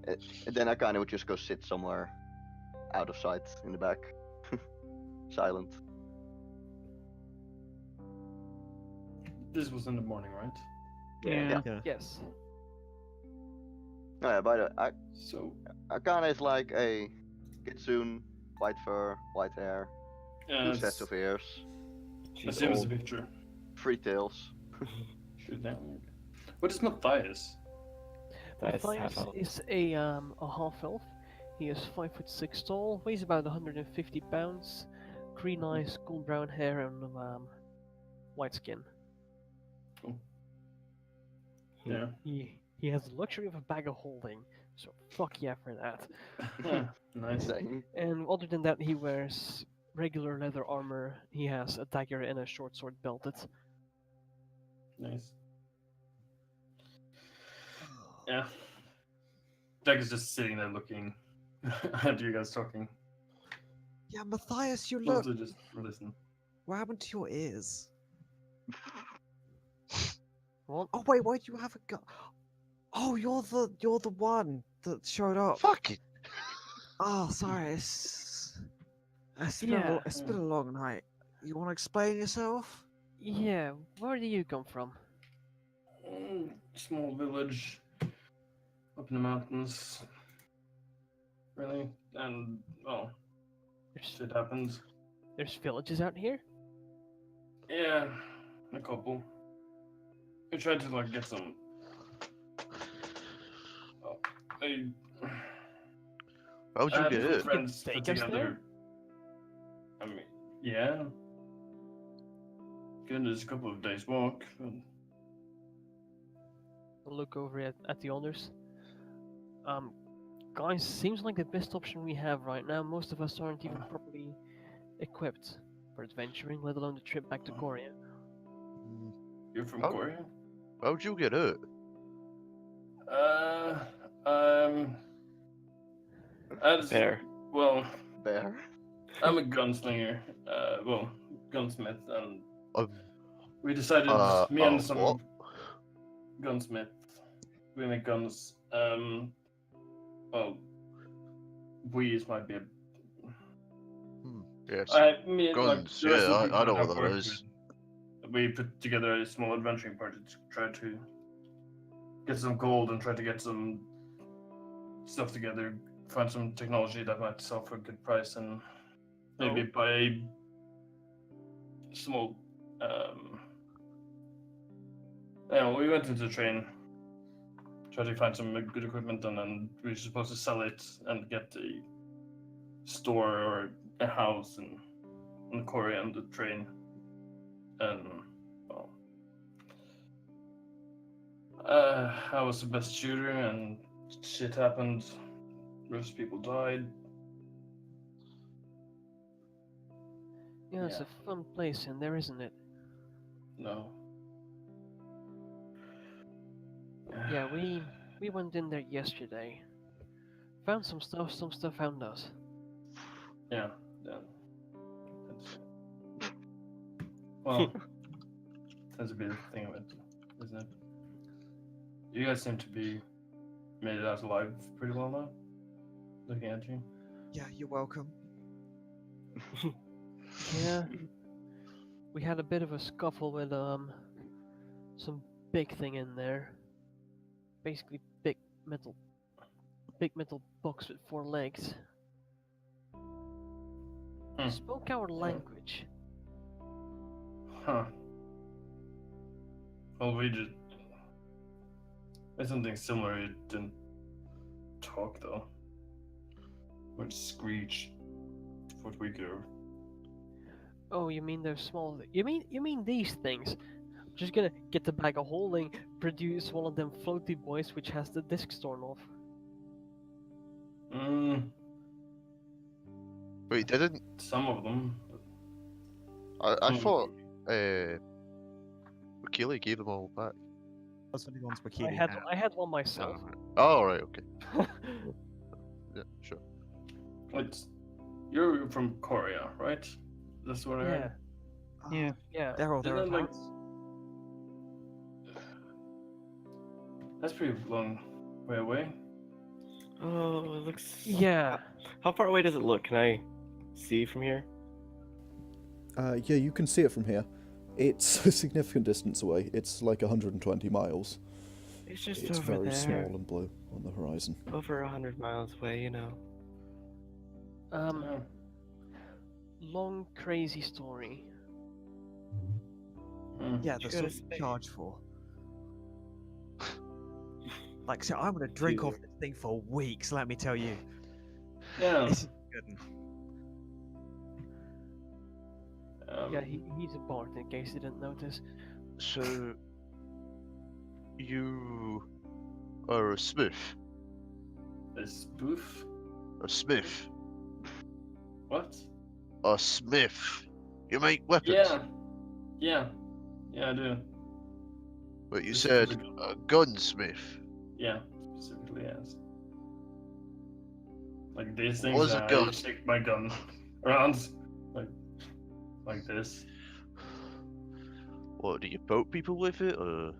And then Akane would just go sit somewhere out of sight in the back, silent. This was in the morning, right? Yeah. Yeah. Yes. Oh yeah, by the way, So, Akane is like a kitsune, white fur, white hair, two sets of ears, I she's see this old. picture. 3 tails. Shoot down. What is Mathias? That's Matthias half is a half elf. He is 5'6" tall, weighs about 150 pounds, green eyes, cool brown hair, and white skin. Yeah. He has the luxury of a bag of holding, so fuck yeah for that. Nice. Saying, And other than that, he wears regular leather armor. He has a dagger and a short sword belted. Nice. Yeah. Jack is just sitting there looking at you guys talking. Yeah, Matthias, you look. Also just listen. What happened to your ears? What? Oh wait, why do you have a gun? Oh, you're the one that showed up. Fuck it. Oh, sorry. It's been Yeah. it's been a long night. You want to explain yourself? Yeah, where do you come from? Small village up in the mountains. Really? And, well, There's, shit happens. there's villages out here? Yeah, a couple. We tried to, like, get some. Oh, How'd you had get some it? friends Take put us together. there? I mean, yeah. Good, it's a couple of days' walk. But... I'll look over at the others. Guys, seems like the best option we have right now. Most of us aren't even properly equipped for adventuring, let alone the trip back to Korea. You're from Oh. Korea? How'd you get hurt? As, Bear. well, bear. I'm a gunslinger. Gunsmith, and Um, we decided, me and some what? gunsmith, we make guns. Well, we might be a Yes. me and, like, Guns, the rest yeah, of the people I know that what I've that worked is. with, we put together a small adventuring party to try to get some gold and try to get some stuff together, find some technology that might sell for a good price, and maybe buy a small. We went into the train, tried to find some good equipment, and then we were supposed to sell it and get store or a house in Korea on the train, and well, I was the best shooter, and shit happened. Most people died. Yeah, it's Yeah. a fun place in there, isn't it? No. Yeah, we went in there yesterday. Found some stuff found us. Yeah. Yeah. Well, that's a bit of a thing of it, isn't it? You guys seem to be made it out alive pretty well now. Looking at you. Yeah, you're welcome. Yeah. We had a bit of a scuffle with some big thing in there. Basically big metal box with 4 legs. Spoke our language. Huh. Well, we just. It's something similar. It didn't talk though. Would screech. What we could. Oh, you mean those small? You mean these things? I'm just gonna get the bag of holding, produce one of them floaty boys which has the discs torn off. Wait, didn't Some of them. I thought Wakili gave them all back? That's the only ones I Bikini had had. I had one myself. Oh, right, okay. Yeah, sure. Wait, you're from Korea, right? That's what I Yeah, heard. Yeah. yeah. They're all Isn't that like- thereabouts. That's pretty long way away. Oh, it looks. Yeah. How far away does it look? Can I see from here? Yeah, you can see it from here. It's a significant distance away. It's like 120 miles. It's just It's over very there. small and blue on the horizon. Over 100 miles away, you know. Yeah. Long crazy story. Yeah, You that's gotta what say- you charge for. Like, so I'm gonna drink off this thing for weeks, let me tell you. Yeah. This is good. Yeah, he's a bard in case you didn't notice. So, you are a smith. A spoof? A smith. What? A smith. You make weapons. Yeah. Yeah. Yeah, I do. But you This said is a gunsmith. Yeah, specifically, yes. Like these What things, is a I gun? shake my gun around like this. What, do you poke people with it, or...?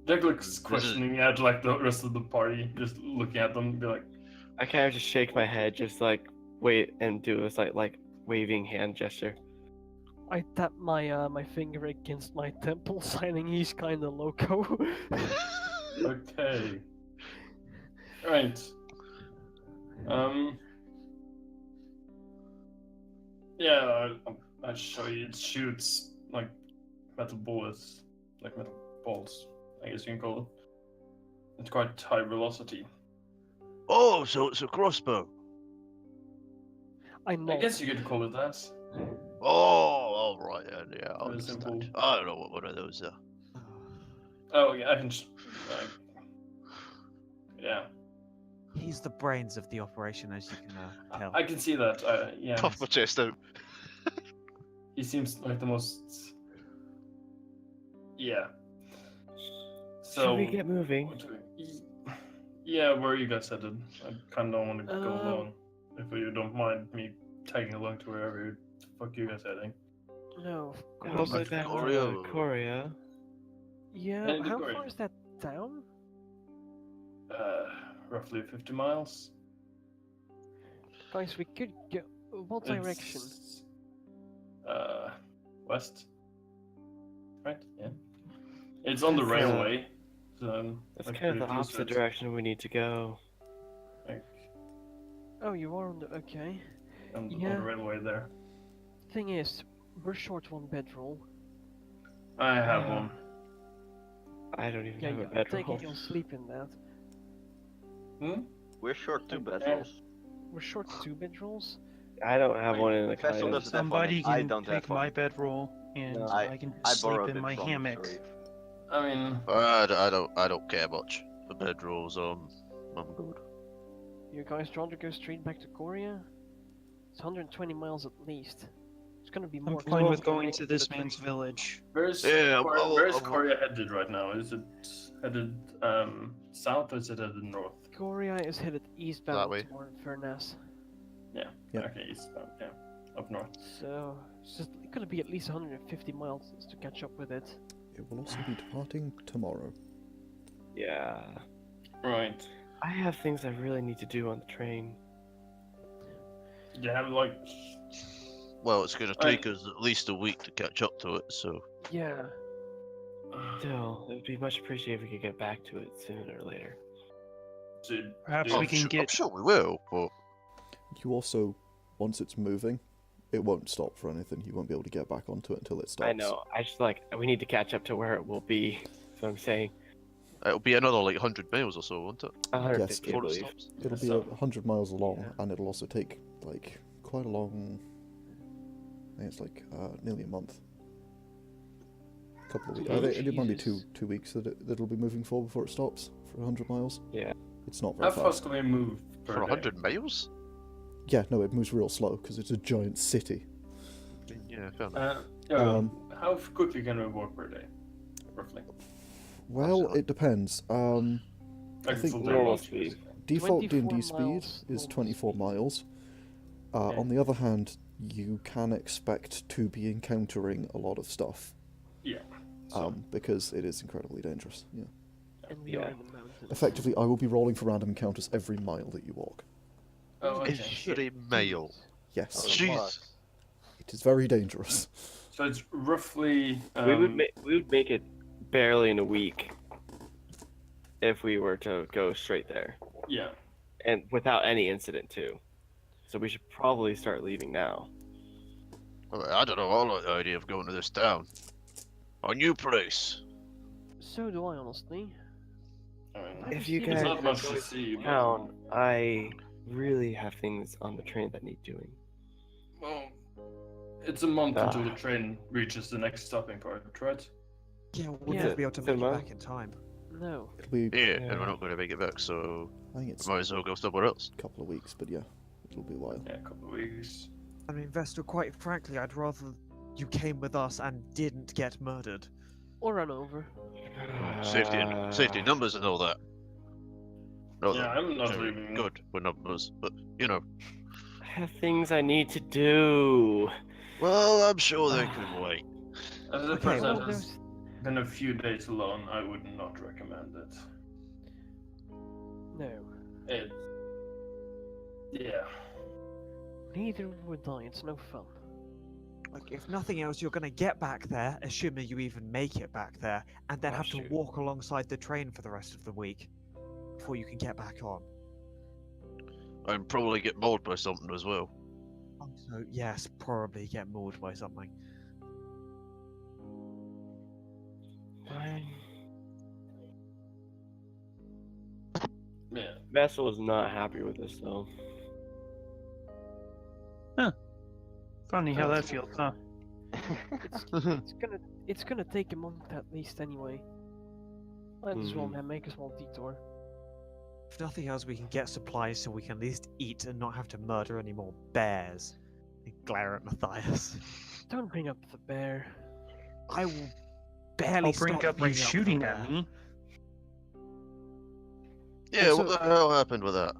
Jack looks questioning at like the rest of the party, just looking at them, be like, I kind of just shake my head, just like wait and do this like waving hand gesture. I tap my my finger against my temple, signing he's kinda loco. okay. Right. Yeah, I'll show you. It shoots like metal bullets, like metal bolts, I guess you can call it. It's quite high velocity. Oh, so it's a crossbow. I I know. guess you could call it that. Oh, all right, yeah, I Very understand. simple. I don't know what one of those are. Oh yeah, I can. Yeah, He's the brains of the operation, as you can tell. I can see that. Yeah, Puff my chest out. he seems like the most. Yeah. So Should we get moving? what do we- Yeah, where are you guys headed? I kind of don't want to go alone. If you don't mind me tagging along to wherever the fuck you guys heading. No, of Go course. back to Korea. Korea. Yeah, Yeah, how Korea. far is that down? Roughly 50 miles. Guys, we could go. What direction? It's, west. Right? Yeah. It's on the That's, railway. So That's like, kind of pretty the close to opposite it. direction we need to go. Like, Oh, you are on the. Okay. on Yeah. the railway there. Thing is, we're short one bedroll. I have Uh, one. I don't even Yeah, have a I take bedroll. it you'll sleep in that. Hmm? We're short 2 Okay. bedrolls. We're short 2 bedrolls. I don't have one in the Vesztel kind. doesn't have one, Somebody and I can don't have take one. my bedroll, and No. I can I just sleep borrowed in it my from hammock. Sauriv. I mean, I don't care much. The bedrolls, I'm good. You guys rather go straight back to Korea? It's 120 miles at least. It's gonna be I'm more. fine with comfortable going making to the this trip. man's village. where's Yeah, where's I'm- Korea headed right now? Is it headed south or is it headed north? Korea is headed eastbound way. toward Furnace. Yeah. Yeah. Okay, eastbound. Yeah, up north. So it's just gonna be at least 150 miles to catch up with it. It will also be departing tomorrow. Yeah. Right. I have things I really need to do on the train. You have like. Well, it's going to Alright. take us at least a week to catch up to it, so. Yeah. Still, it would be much appreciated if we could get back to it sooner or later. Perhaps do- we can I'm get. sure we will, but You also, once it's moving, it won't stop for anything. You won't be able to get back onto it until it stops. I know. I just we need to catch up to where it will be. That's what I'm saying. it'll be another like 100 miles or so, won't it? 150, I Before it believe. stops. It'll be So- 100 miles long, Yeah. and it'll also take like quite a long. I think it's like nearly a month. A couple of weeks. Oh, I think it might be Jesus. two weeks that it'll be moving for before it stops for 100 miles. Yeah. It's not How very fast fast. can we move per For day? 100 miles? Yeah, no, it moves real slow because it's a giant city. Yeah, fair enough. Yeah. Um, How quickly can we walk per day, roughly? Well, Absolutely. it depends. Like think full normal day. speed. Default 24 D&D speed miles, is normal 24 speed. miles. Okay. On the other hand, you can expect to be encountering a lot of stuff Yeah. So, because it is incredibly dangerous. Yeah. And we Yeah. are in the mountains. Effectively, I will be rolling for random encounters every mile that you walk. oh, okay. Every mile. Yes, Oh, Jeez. it is very dangerous. So it's roughly. we would make it barely in a week if we were to go straight there, Yeah. and without any incident too. So we should probably start leaving now. I don't know, I like the idea of going to this town. A new place. So do I, honestly. I mean, I've If you seen it's guys not it. much go to see. But, Town, I really have things on the train that need doing. well, it's a month until the Ah. train reaches the next stopping point, right? Yeah, we'll Yeah. never be able to So make it Mo? back in time. No. It'll be, Yeah, and Yeah. we're not going to make it back, so I think it's might as well go somewhere else. a couple of weeks, but yeah, it'll be a while. Yeah, a couple of weeks. I mean, Vesztel, quite frankly, I'd rather you came with us and didn't get murdered. Or run over. Safety in numbers and all that. Not Yeah, that I'm not very leaving. good with numbers, but you know. I have things I need to do. Well, I'm sure they can wait. As a Okay, person well, that has been a few days alone, I would not recommend it. No. It. Yeah. Neither would I. It's no fun. Like, if nothing else, you're gonna get back there, assuming you even make it back there, and then Oh, have to shoot. walk alongside the train for the rest of the week before you can get back on. And probably get mauled by something as well. So yes, probably get mauled by something. Fine. Yeah. Vessel is not happy with this though. Funny how that feels, huh? It's gonna take a month at least anyway. Might as well make a small detour. If nothing else, we can get supplies so we can at least eat and not have to murder any more bears. I glare at Mathias. Don't bring up the bear. I will barely I'll bring stop up you bringing shooting the at bear. me. Yeah, Also- what the hell happened with that?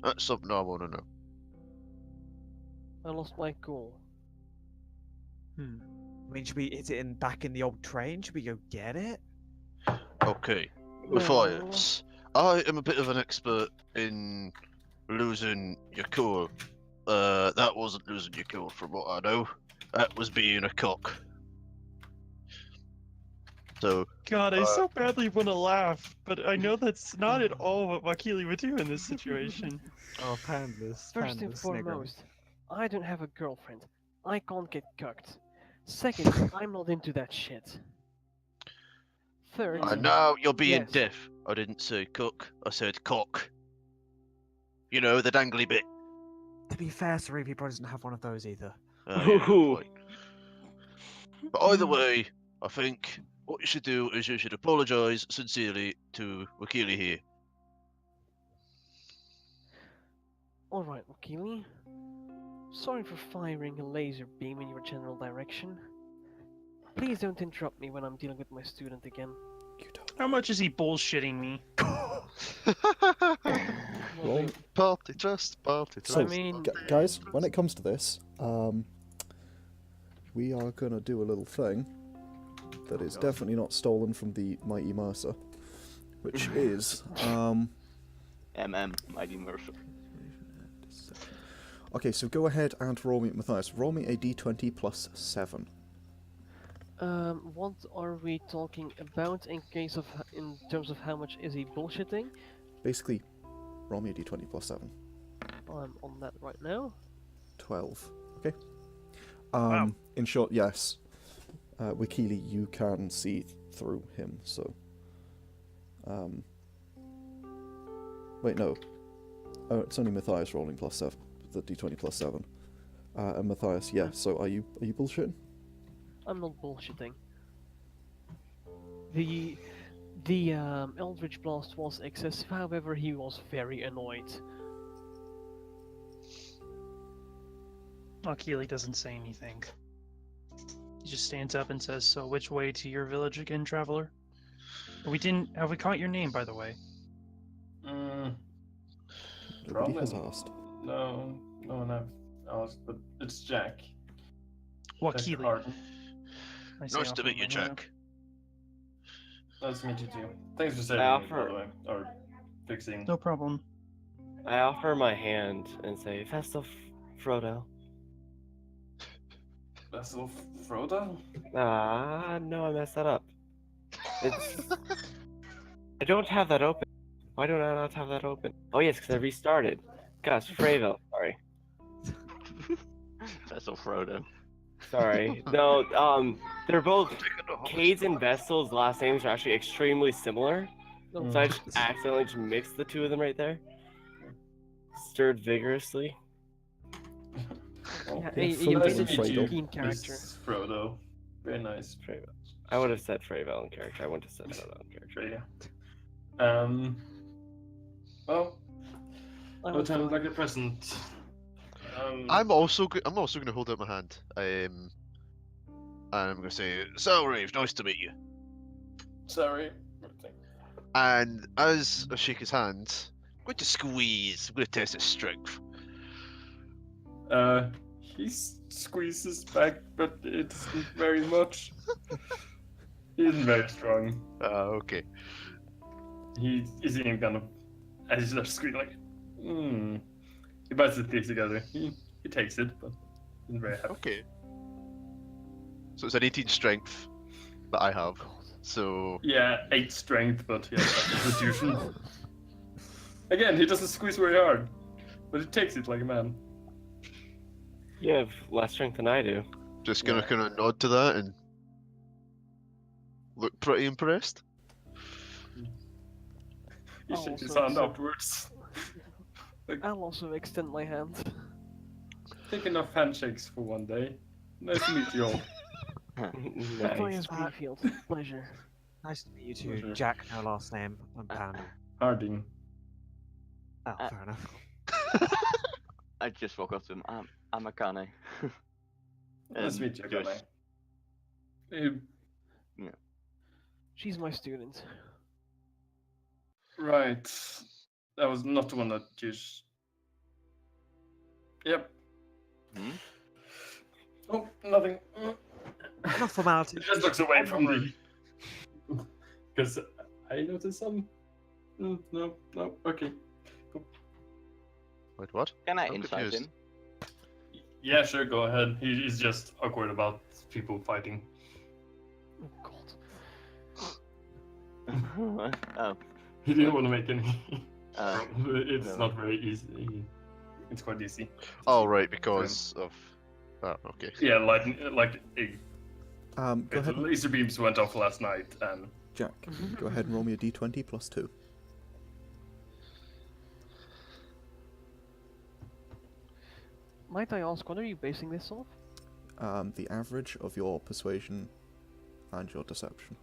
That's something I want to know. I lost my cool. I mean, is it back in the old train? Should we go get it? Okay, Mathias, I am a bit of an expert in losing your cool. That wasn't losing your cool from what I know. That was being a cock. So, God, I so badly want to laugh, but I know that's not at all what Wakili would do in this situation. Oh, pandas. First and pandas, sniggering. foremost, I don't have a girlfriend. I can't get cucked. Second, I'm not into that shit. Third, now you're being yes. deaf. I didn't say cook, I said cock. You know, the dangly bit. To be fair, Sauriv probably doesn't have one of those either. Yeah, good point. But either way, I think what you should do is you should apologise sincerely to Wakili here. Alright, Wakili. Sorry for firing a laser beam in your general direction. Please don't interrupt me when I'm dealing with my student again. You don't. How much is he bullshitting me? Roll. Party trust, party trust. So, I mean- guys, when it comes to this, we are gonna do a little thing that is definitely not stolen from the Mighty Mercer, which is Mighty Mercer. Okay, so go ahead and roll me, Mathias. Roll me a d20 plus 7. What are we talking about in terms of how much is he bullshitting? Basically, roll me a d20 plus 7. I'm on that right now. 12. Okay. Wow. In short, yes. Wakili, you can see through him, so. Wait, no. Oh, it's only Mathias rolling plus 7. The d20 plus 7. And Mathias, yeah. So are you bullshitting? I'm not bullshitting. The Eldritch Blast was excessive, however he was very annoyed. Akili doesn't say anything. He just stands up and says, "So which way to your village again, traveler?" Have we caught your name, by the way? Nobody has Probably. asked. No one have asked, but it's Jack. Wakili. Pardon. I say Nice off to of meet you, my hand. Jack. Nice to meet you too. Thanks for saving I me, by offer- the way. Or fixing. No problem. I offer my hand and say, Vesztel, Frodo. Vessel Frodo? Ah, no, I messed that up. It's. I don't have that open. Why do I not have that open? Oh yes, because I restarted. Gosh, Fravel. Sorry. Vessel Frodo. Sorry. No, they're both Cade's and Vestel's last names are actually extremely similar. Oh, So I just accidentally just mixed the two of them right there. Stirred vigorously. yeah, Yeah, you Frodo made and a Fredo. keen character. Miss Frodo. Very nice. Fravel. I would have said Fravel in character. I wouldn't have said Frodo in character. Yeah. Well, I no was time going- like the present. I'm also going to hold out my hand. And I'm going to say, Sauriv, nice to meet you. Sorry. And as I shake his hand, I'm going to squeeze. I'm going to test his strength. He squeezes back, but it isn't very much. He isn't very strong. Okay. He isn't even gonna. I just start screaming like, He bites his teeth together. He takes it, but isn't very happy. Okay. So it's an 18 strength that I have. So Yeah, 8 strength, but he has constitution. Again, he doesn't squeeze very hard, but he takes it like a man. You have less strength than I do. just gonna Yeah. kind of nod to that and look pretty impressed. He Oh, shakes his so- hand so- afterwards. I'll also extend my hand. Take enough handshakes for one day. Nice to meet you all. Nice. Matthias Greenfield, pleasure. Nice to meet you too. Pleasure. Jack, no last name. I'm Pandal. Harding. Oh, Uh, fair enough. I just woke up to him. I'm Akane. Nice to meet you, Just- Akane. She's my student. Right. That was not the one that just. Yep. Hmm? Oh, nothing. Enough formality. It just looks away from the. Because I noticed some. No, okay. Wait, what? Can I I'm insight confused. him? Yeah, sure, go ahead. He's just awkward about people fighting. Oh god. Oh, He didn't want to make any. It's no. not very easy. It's quite easy. Oh, right, because of. Oh, okay. Yeah, like a Go ahead, the laser beams went off last night, and Jack. Go ahead and roll me a d20 plus 2. Might I ask, what are you basing this off? The average of your persuasion and your deception.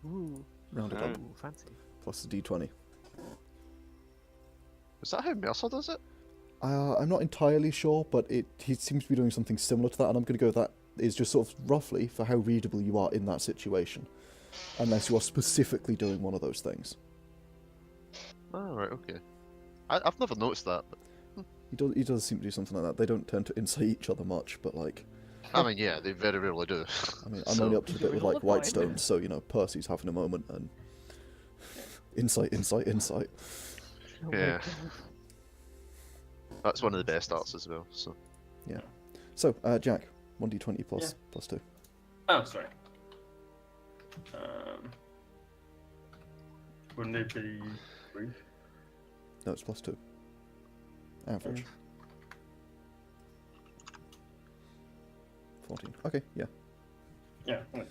Ooh. Rounded up, Ooh, fancy. plus the d20. Is that how Mercer does it? I'm not entirely sure, but he seems to be doing something similar to that, and I'm going to go with that is just sort of roughly for how readable you are in that situation. Unless you are specifically doing one of those things. Oh, right, okay. I've never noticed that. But... He does seem to do something like that. They don't tend to insight each other much, but like... I mean, yeah, they very rarely do. I mean, I'm So- only up to the bit with like You're Whitestone, so you know, Percy's having a moment, and... Insight. Oh my Yeah. God. That's one of the best arts as well, so... So, Jack, 1d20 plus 2. Oh, sorry. Wouldn't it be 3? No, it's plus 2. Average. 14. Okay, yeah. Yeah. Wait.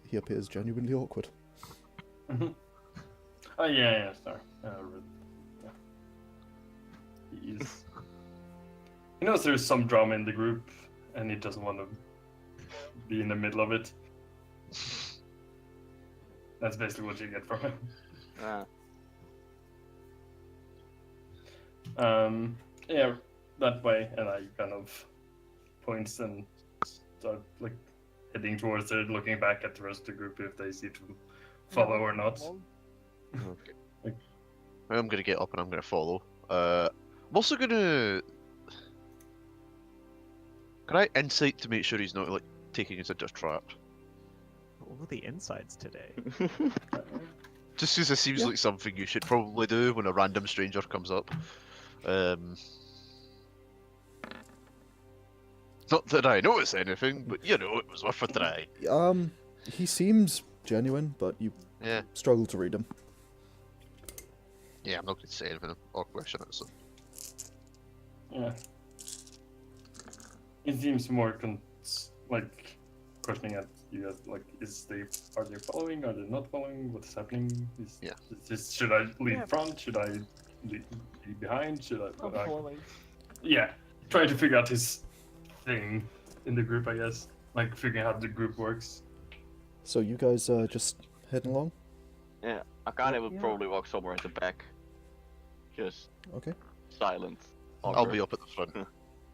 He appears genuinely awkward. Oh yeah, sorry. Yeah. He's. He knows there's some drama in the group, and he doesn't want to be in the middle of it. That's basically what you get from him. Yeah, that way, and I kind of points and start like heading towards it, looking back at the rest of the group if they see to follow or not. Okay. I'm gonna get up and I'm gonna follow. I'm also gonna... Can I insight to make sure he's not like taking us into a trap? All the insides today. Just because it seems like something you should probably do when a random stranger comes up. Not that I notice anything, but you know, it was worth a try. He seems genuine, but you Yeah. struggle to read him. Yeah, I'm not going to say anything or question it, so... Yeah. It seems more like questioning at you guys, like, are they following? Are they not following? What's happening? Should I lead front? Should I lead behind? Should I? I'm following. Yeah, trying to figure out his thing in the group, I guess. Like figuring out how the group works. So you guys just heading along? Yeah, Akane would probably walk somewhere at the back. Just Okay. silent. I'll be up at the front,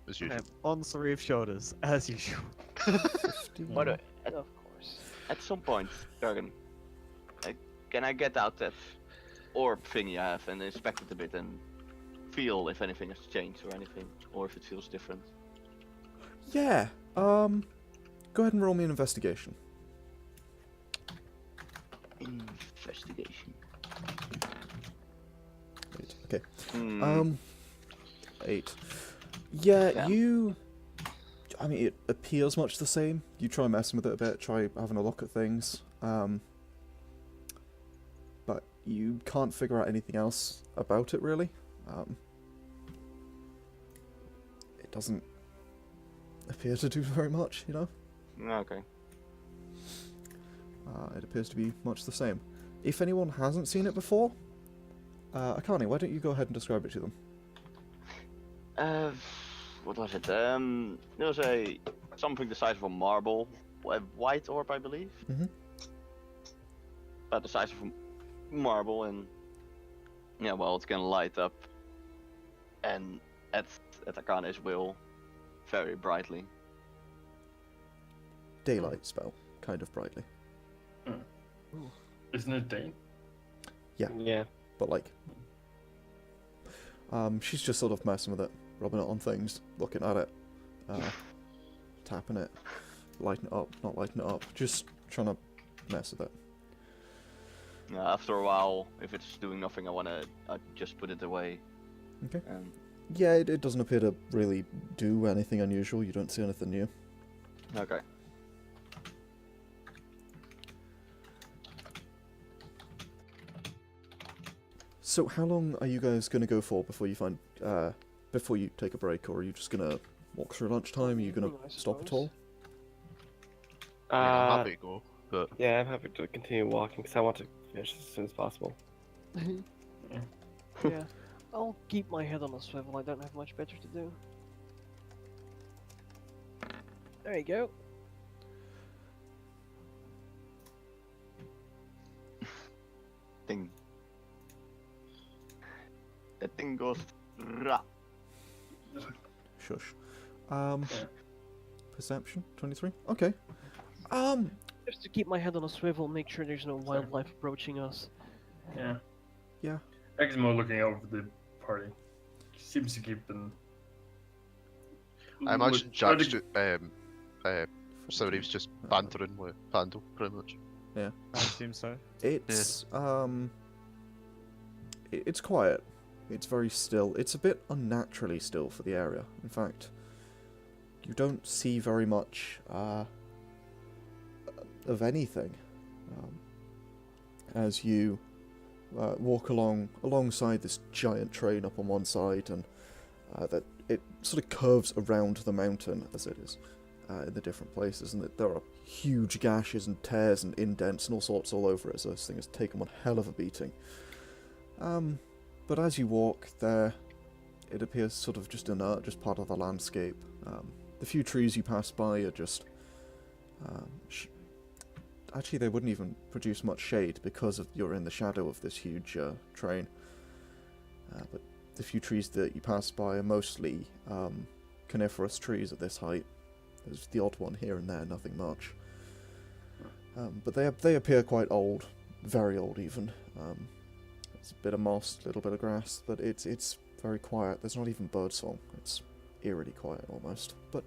as usual. On Sauriv's shoulders, as usual. 15. By the way, Of course. at some point, Yargon, can I get out that orb thingy I have and inspect it a bit and feel if anything has changed or anything, or if it feels different? Yeah. Go ahead and roll me an investigation. Investigation. Wait, okay. Hmm. 8. Yeah, Yeah. you... I mean, it appears much the same. You try messing with it a bit, try having a look at things. But you can't figure out anything else about it, really. It doesn't appear to do very much, you know? Okay. It appears to be much the same. If anyone hasn't seen it before, Akane, why don't you go ahead and describe it to them? What was it? There was something the size of a marble, a white orb, I believe. Mhm. About the size of a marble, and yeah, well, it's gonna light up, and at Akane's will, very brightly. Daylight spell, kind of brightly. Isn't it Dane? Yeah. But like, she's just sort of messing with it, rubbing it on things, looking at it, tapping it, lighting it up, not lighting it up, just trying to mess with it. After a while, if it's doing nothing, I just put it away. Okay. And Yeah, it doesn't appear to really do anything unusual. You don't see anything new. okay. So how long are you guys going to go for before you find, before you take a break, or are you just going to walk through lunchtime? Are you going to I stop at suppose. all? I'm happy to go, but... Yeah, I'm happy to continue walking because I want to finish as soon as possible. Yeah. I'll keep my head on a swivel, I don't have much better to do. There you go. Thing. That thing goes ra. Shush. Perception 23. Okay. Just to keep my head on a swivel, make sure there's no wildlife approaching us. Yeah. Yeah. Exmo looking over the party. Seems to keep them. I imagine Look- Jack's are Sauriv's just bantering with Pandal, pretty much. I assume so. It's it's quiet. It's very still. It's a bit unnaturally still for the area. In fact, you don't see very much of anything as you walk alongside this giant train up on one side, and that it sort of curves around the mountain as it is in the different places, and that there are huge gashes and tears and indents and all sorts all over it. So this thing has taken one hell of a beating. But as you walk there, it appears sort of just inert, just part of the landscape. The few trees you pass by are just actually, they wouldn't even produce much shade because you're in the shadow of this huge train. But the few trees that you pass by are mostly coniferous trees at this height. There's the odd one here and there, nothing much. But they appear quite old, very old even. It's a bit of moss, a little bit of grass, but it's very quiet. There's not even birdsong. It's eerily quiet almost, but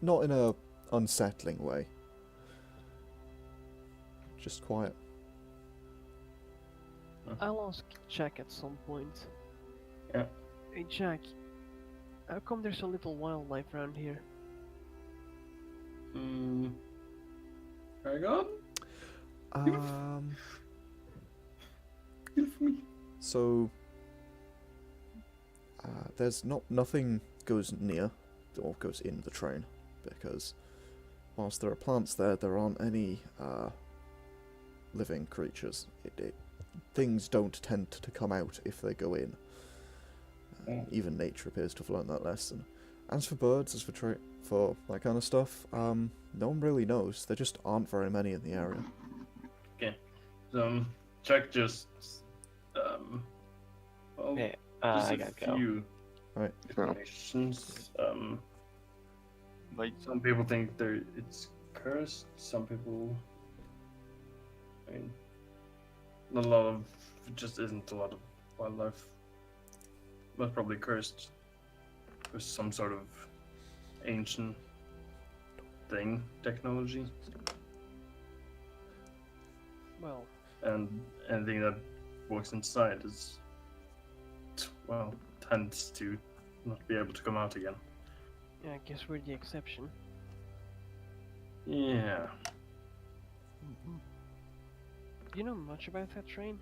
not in a unsettling way. Just quiet. I'll ask Jack at some point. Yeah. Hey Jack, how come there's so little wildlife around here? Yargon? Give me. So there's nothing goes near or goes in the train, because whilst there are plants there, there aren't any living creatures. Things don't tend to come out if they go in. Even nature appears to have learned that lesson. As for birds, as for that kind of stuff, no one really knows. There just aren't very many in the area. Okay. So, Jack just well, Okay, just I a gotta go. few Right. explanations. Like, Some people think it's cursed. Some people, I mean, not a lot of, just isn't a lot of wildlife. But probably cursed with some sort of ancient technology, Well, and anything that walks inside is, well, tends to not be able to come out again. yeah, I guess we're the exception. Yeah. Do you know much about that train?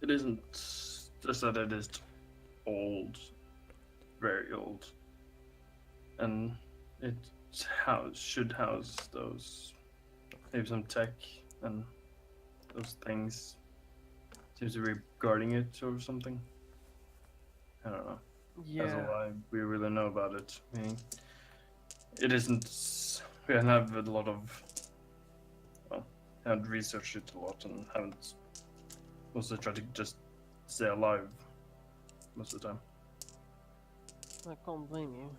It isn't just that it is old, very old, and it should house those, maybe some tech and those things. Seems to be guarding it or something. I don't know. That's Yeah. all we really know about it. I mean, it isn't. We have a lot of. Well, haven't researched it a lot and haven't. Also try to just stay alive most of the time. I can't blame you.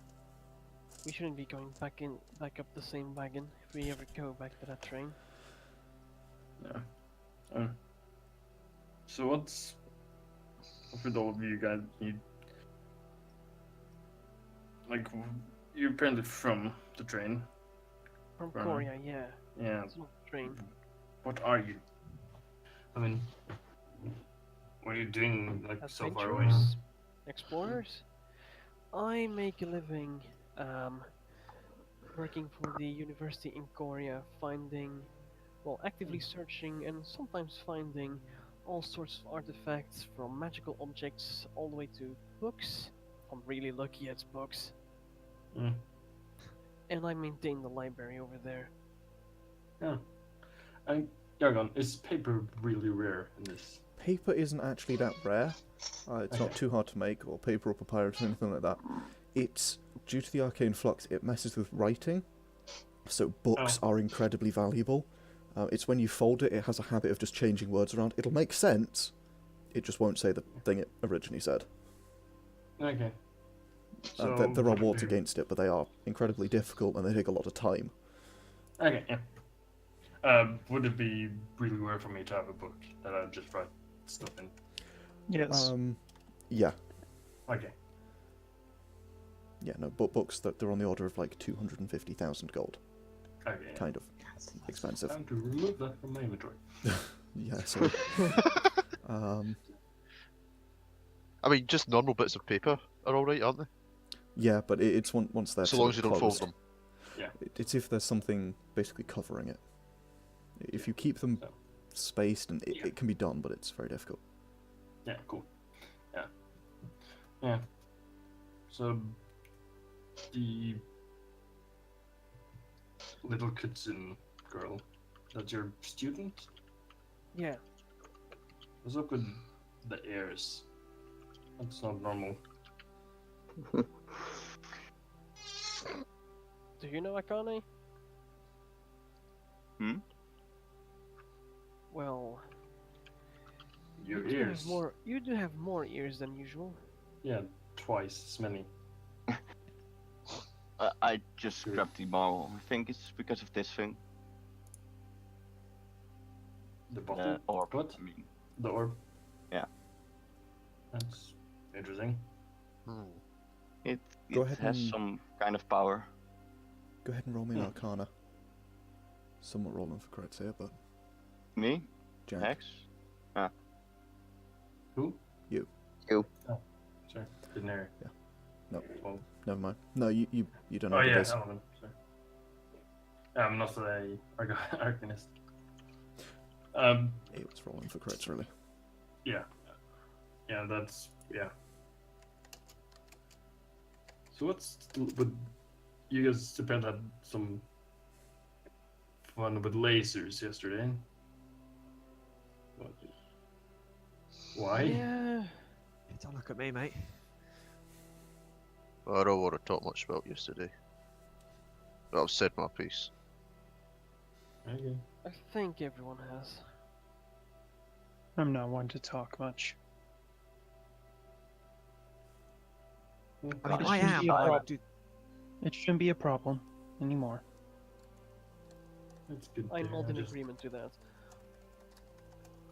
We shouldn't be going back up the same wagon if we ever go back to that train. Yeah. So what's with all of you guys need? Like, you're apparently from the train. From Right. Korea, yeah. Yeah. It's not a train. What are you? I mean, what are you doing like so far away? Adventurers? Explorers? I make a living working for the university in Korea, actively searching and sometimes finding all sorts of artifacts, from magical objects all the way to books. If I'm really lucky, it's books. Mm. And I maintain the library over there. Yeah. And Yargon, is paper really rare in this? Paper isn't actually that rare. It's not Okay. too hard to make, or paper or papyrus or anything like that. It's due to the arcane flux, it messes with writing, so books are incredibly valuable. It's when you fold it, it has a habit of just changing words around. It'll make sense, it just won't say the thing it originally said. Okay. There are would it wards be- against it, but they are incredibly difficult and they take a lot of time. Okay, yeah. Would it be really weird for me to have a book that I just write stuff in? Yes. Yeah. Okay. Yeah, no, but books, they're on the order of like 250,000 gold. Okay. Yeah. Kind of expensive. Time to remove that from my inventory. Yeah, so... I mean, just normal bits of paper are alright, aren't they? yeah, but it's once they're So long sort as you of don't fold closed. them. It's if there's something basically covering it. If you keep them So, spaced, and Yeah. it can be done, but it's very difficult. yeah, cool. Yeah. Yeah. So, the little kitsune girl, that's your student? Yeah. What's up with the ears? That's not normal. Do you know Akane? Hmm? Well, Your you do have ears. more. You do have more ears than usual. Yeah, twice as many. I just grabbed the marble. I think it's because of this thing. The bottle? Orb, What? I mean. The orb? Yeah. That's interesting. It Go ahead has and- some kind of power. Go ahead and roll me an Arcana. Somewhat rolling for creds here, but... Me? Jack. Hex? Who? You. You. Oh, sorry. Didn't hear. Yeah. No. Well, Never mind. No, you don't know oh what yeah, it is. element. Sorry. I'm not a arcanist. It was rolling for creds, really. Yeah. Yeah, that's yeah. So what's with you guys apparently had some fun with lasers yesterday? What? Why? Yeah. Don't look at me, mate. I don't want to talk much about yesterday. But I've said my piece. Okay. I think everyone has. I'm not one to talk much. I mean, It I shouldn't am. be a But I problem. do. It shouldn't be a problem anymore. That's good. to I'm hear. not in Just agreement to that.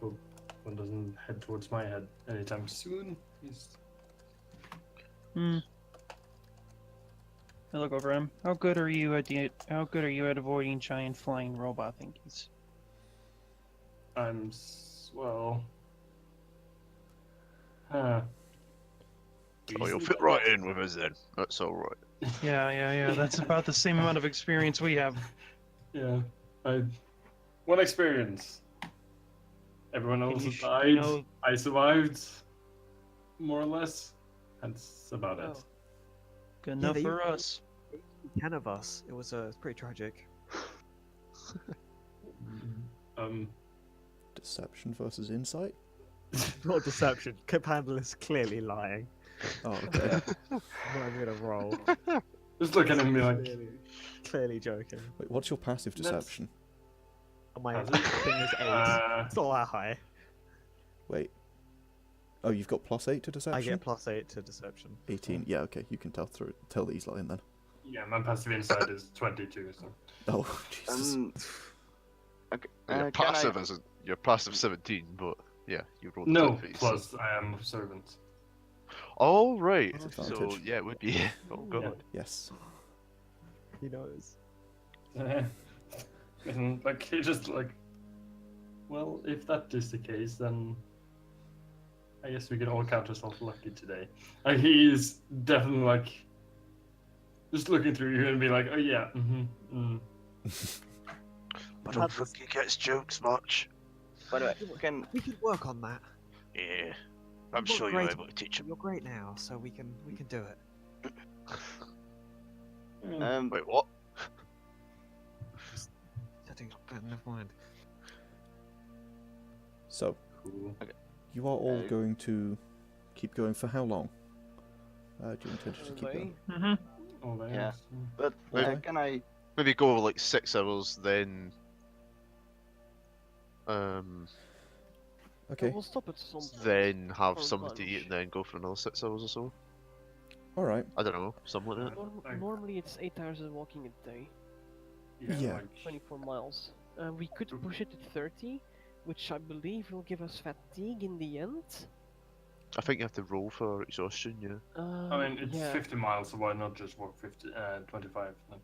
hope one doesn't head towards my head anytime soon. He's I look over him. How good are you at avoiding giant flying robot thingies? well. Huh. Oh, you'll fit right in with us then. That's alright. Yeah. That's about the same amount of experience we have. Yeah, one experience. Everyone else you has sh- died. you know- I survived, more or less. That's about it. Oh. Good enough they- for us. 10 of us. It was pretty tragic. Deception versus insight? Not deception. Pandal is clearly lying. Oh, okay. I'm not gonna roll. Just look at him and be like, Clearly joking. Wait, what's your passive That's- deception? And my Passive? thing is 8. It's not that high. Wait. Oh, you've got +8 to deception? I get +8 to deception. 18. Yeah, okay. You can tell that he's lying then. yeah, my passive insight is 22. So. Oh, Jesus. Okay. Your can passive I... isn't. Your passive 17, but yeah, you rolled a No, 20, so- plus I am observant. Oh, right. That's So, advantage. yeah, it would be. Oh, God. Yes. He knows. And like he just like, well, if that is the case, then I guess we can all count ourselves lucky today. Like he is definitely like just looking through you and be like, oh yeah, I don't think he gets jokes much. By the way, can... We can work on that. Yeah. I'm You're sure you're great. able to teach him. You're great now, so we can do it. Wait, what? Setting up. Never mind. So, Cool. you are all Okay. going to keep going for how long? Do you intend to keep going? Oh, man. Yeah. But Why? can I? Maybe go over like 6 hours, then. Okay, We'll stop at some point. Then have For something to eat, lunch. and then go for another 6 hours or so. alright. I don't know, something like that. Normally it's 8 hours of walking a day, Yeah. Like, 24 miles. We could push it to 30, which I believe will give us fatigue in the end. I think you have to roll for exhaustion, yeah. I mean, it's yeah. 50 miles, so why not just walk 25? Then?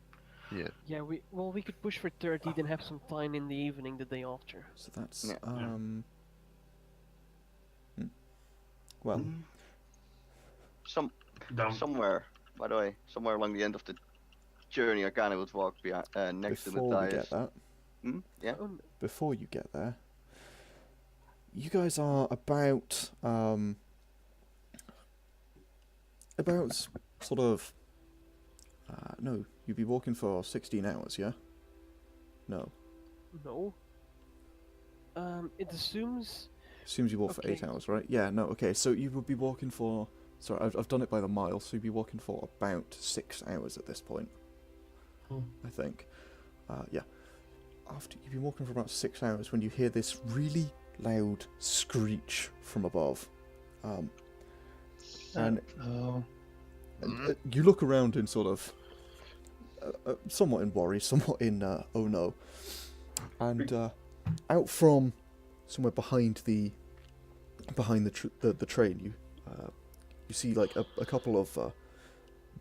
Yeah, we could push for 30, then have some time in the evening the day after. So that's, Yeah. Well, Down. Somewhere, by the way, somewhere along the end of the journey, Akane would walk behind, next to before we Mathias. get that, Yeah. before you get there, you guys are about sort of, no, you'd be walking for 16 hours, yeah? No. No. It assumes. Assumes you walk for 8 Okay. hours, right? Yeah, no, okay, so you would be walking for, sorry, I've done it by the mile, so you'd be walking for about 6 hours at this point, I think. Yeah. After you've been walking for about 6 hours when you hear this really loud screech from above. And you look around in sort of, somewhat in worry, somewhat in, oh no. And out from somewhere behind the train, you see like a couple of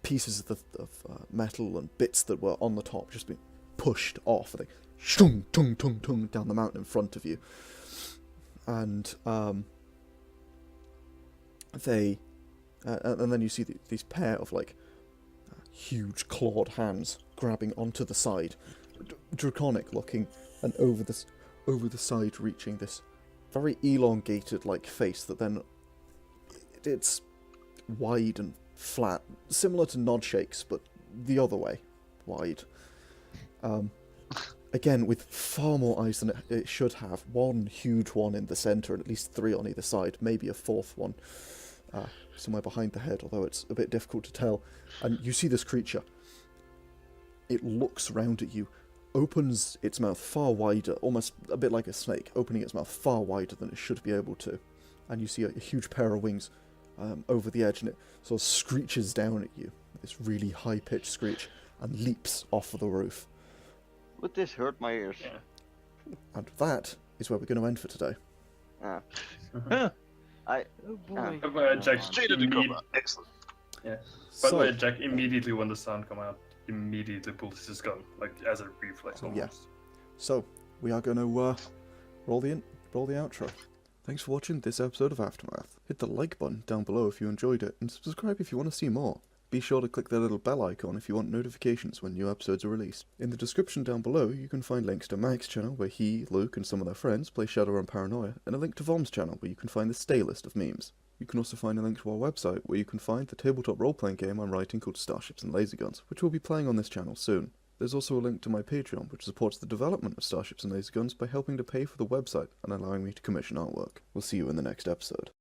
pieces of metal and bits that were on the top just being pushed off, and they shung tung tung tung down the mountain in front of you, and and then you see these pair of like huge clawed hands grabbing onto the side, draconic looking, and over the side reaching this very elongated like face that then it's wide and flat, similar to Nod Shakes, but the other way, wide. Again, with far more eyes than it should have. One huge one in the centre, and at least 3 on either side, maybe a 4th one somewhere behind the head, although it's a bit difficult to tell. And you see this creature. It looks round at you, opens its mouth far wider, almost a bit like a snake, opening its mouth far wider than it should be able to. And you see a huge pair of wings over the edge, and it sort of screeches down at you, with this really high-pitched screech, and leaps off of the roof. Would this hurt my ears? Yeah. And that is where we're going to end for today. Ah. Huh. I. Oh boy. Jack Straight into combat. Excellent. Yeah. By the way, So, Jack immediately when the sound come out, immediately pulls his gun, like as a reflex almost. Yeah. so we are going to roll the outro. Thanks for watching this episode of Aftermath. Hit the like button down below if you enjoyed it, and subscribe if you want to see more. Be sure to click that little bell icon if you want notifications when new episodes are released. In the description down below, you can find links to Mac's channel, where he, Luke, and some of their friends play Shadowrun Paranoia, and a link to Vom's channel, where you can find the stay list of memes. You can also find a link to our website, where you can find the tabletop role-playing game I'm writing called Starships and Laserguns, which will be playing on this channel soon. There's also a link to my Patreon, which supports the development of Starships and Laserguns by helping to pay for the website and allowing me to commission artwork. We'll see you in the next episode.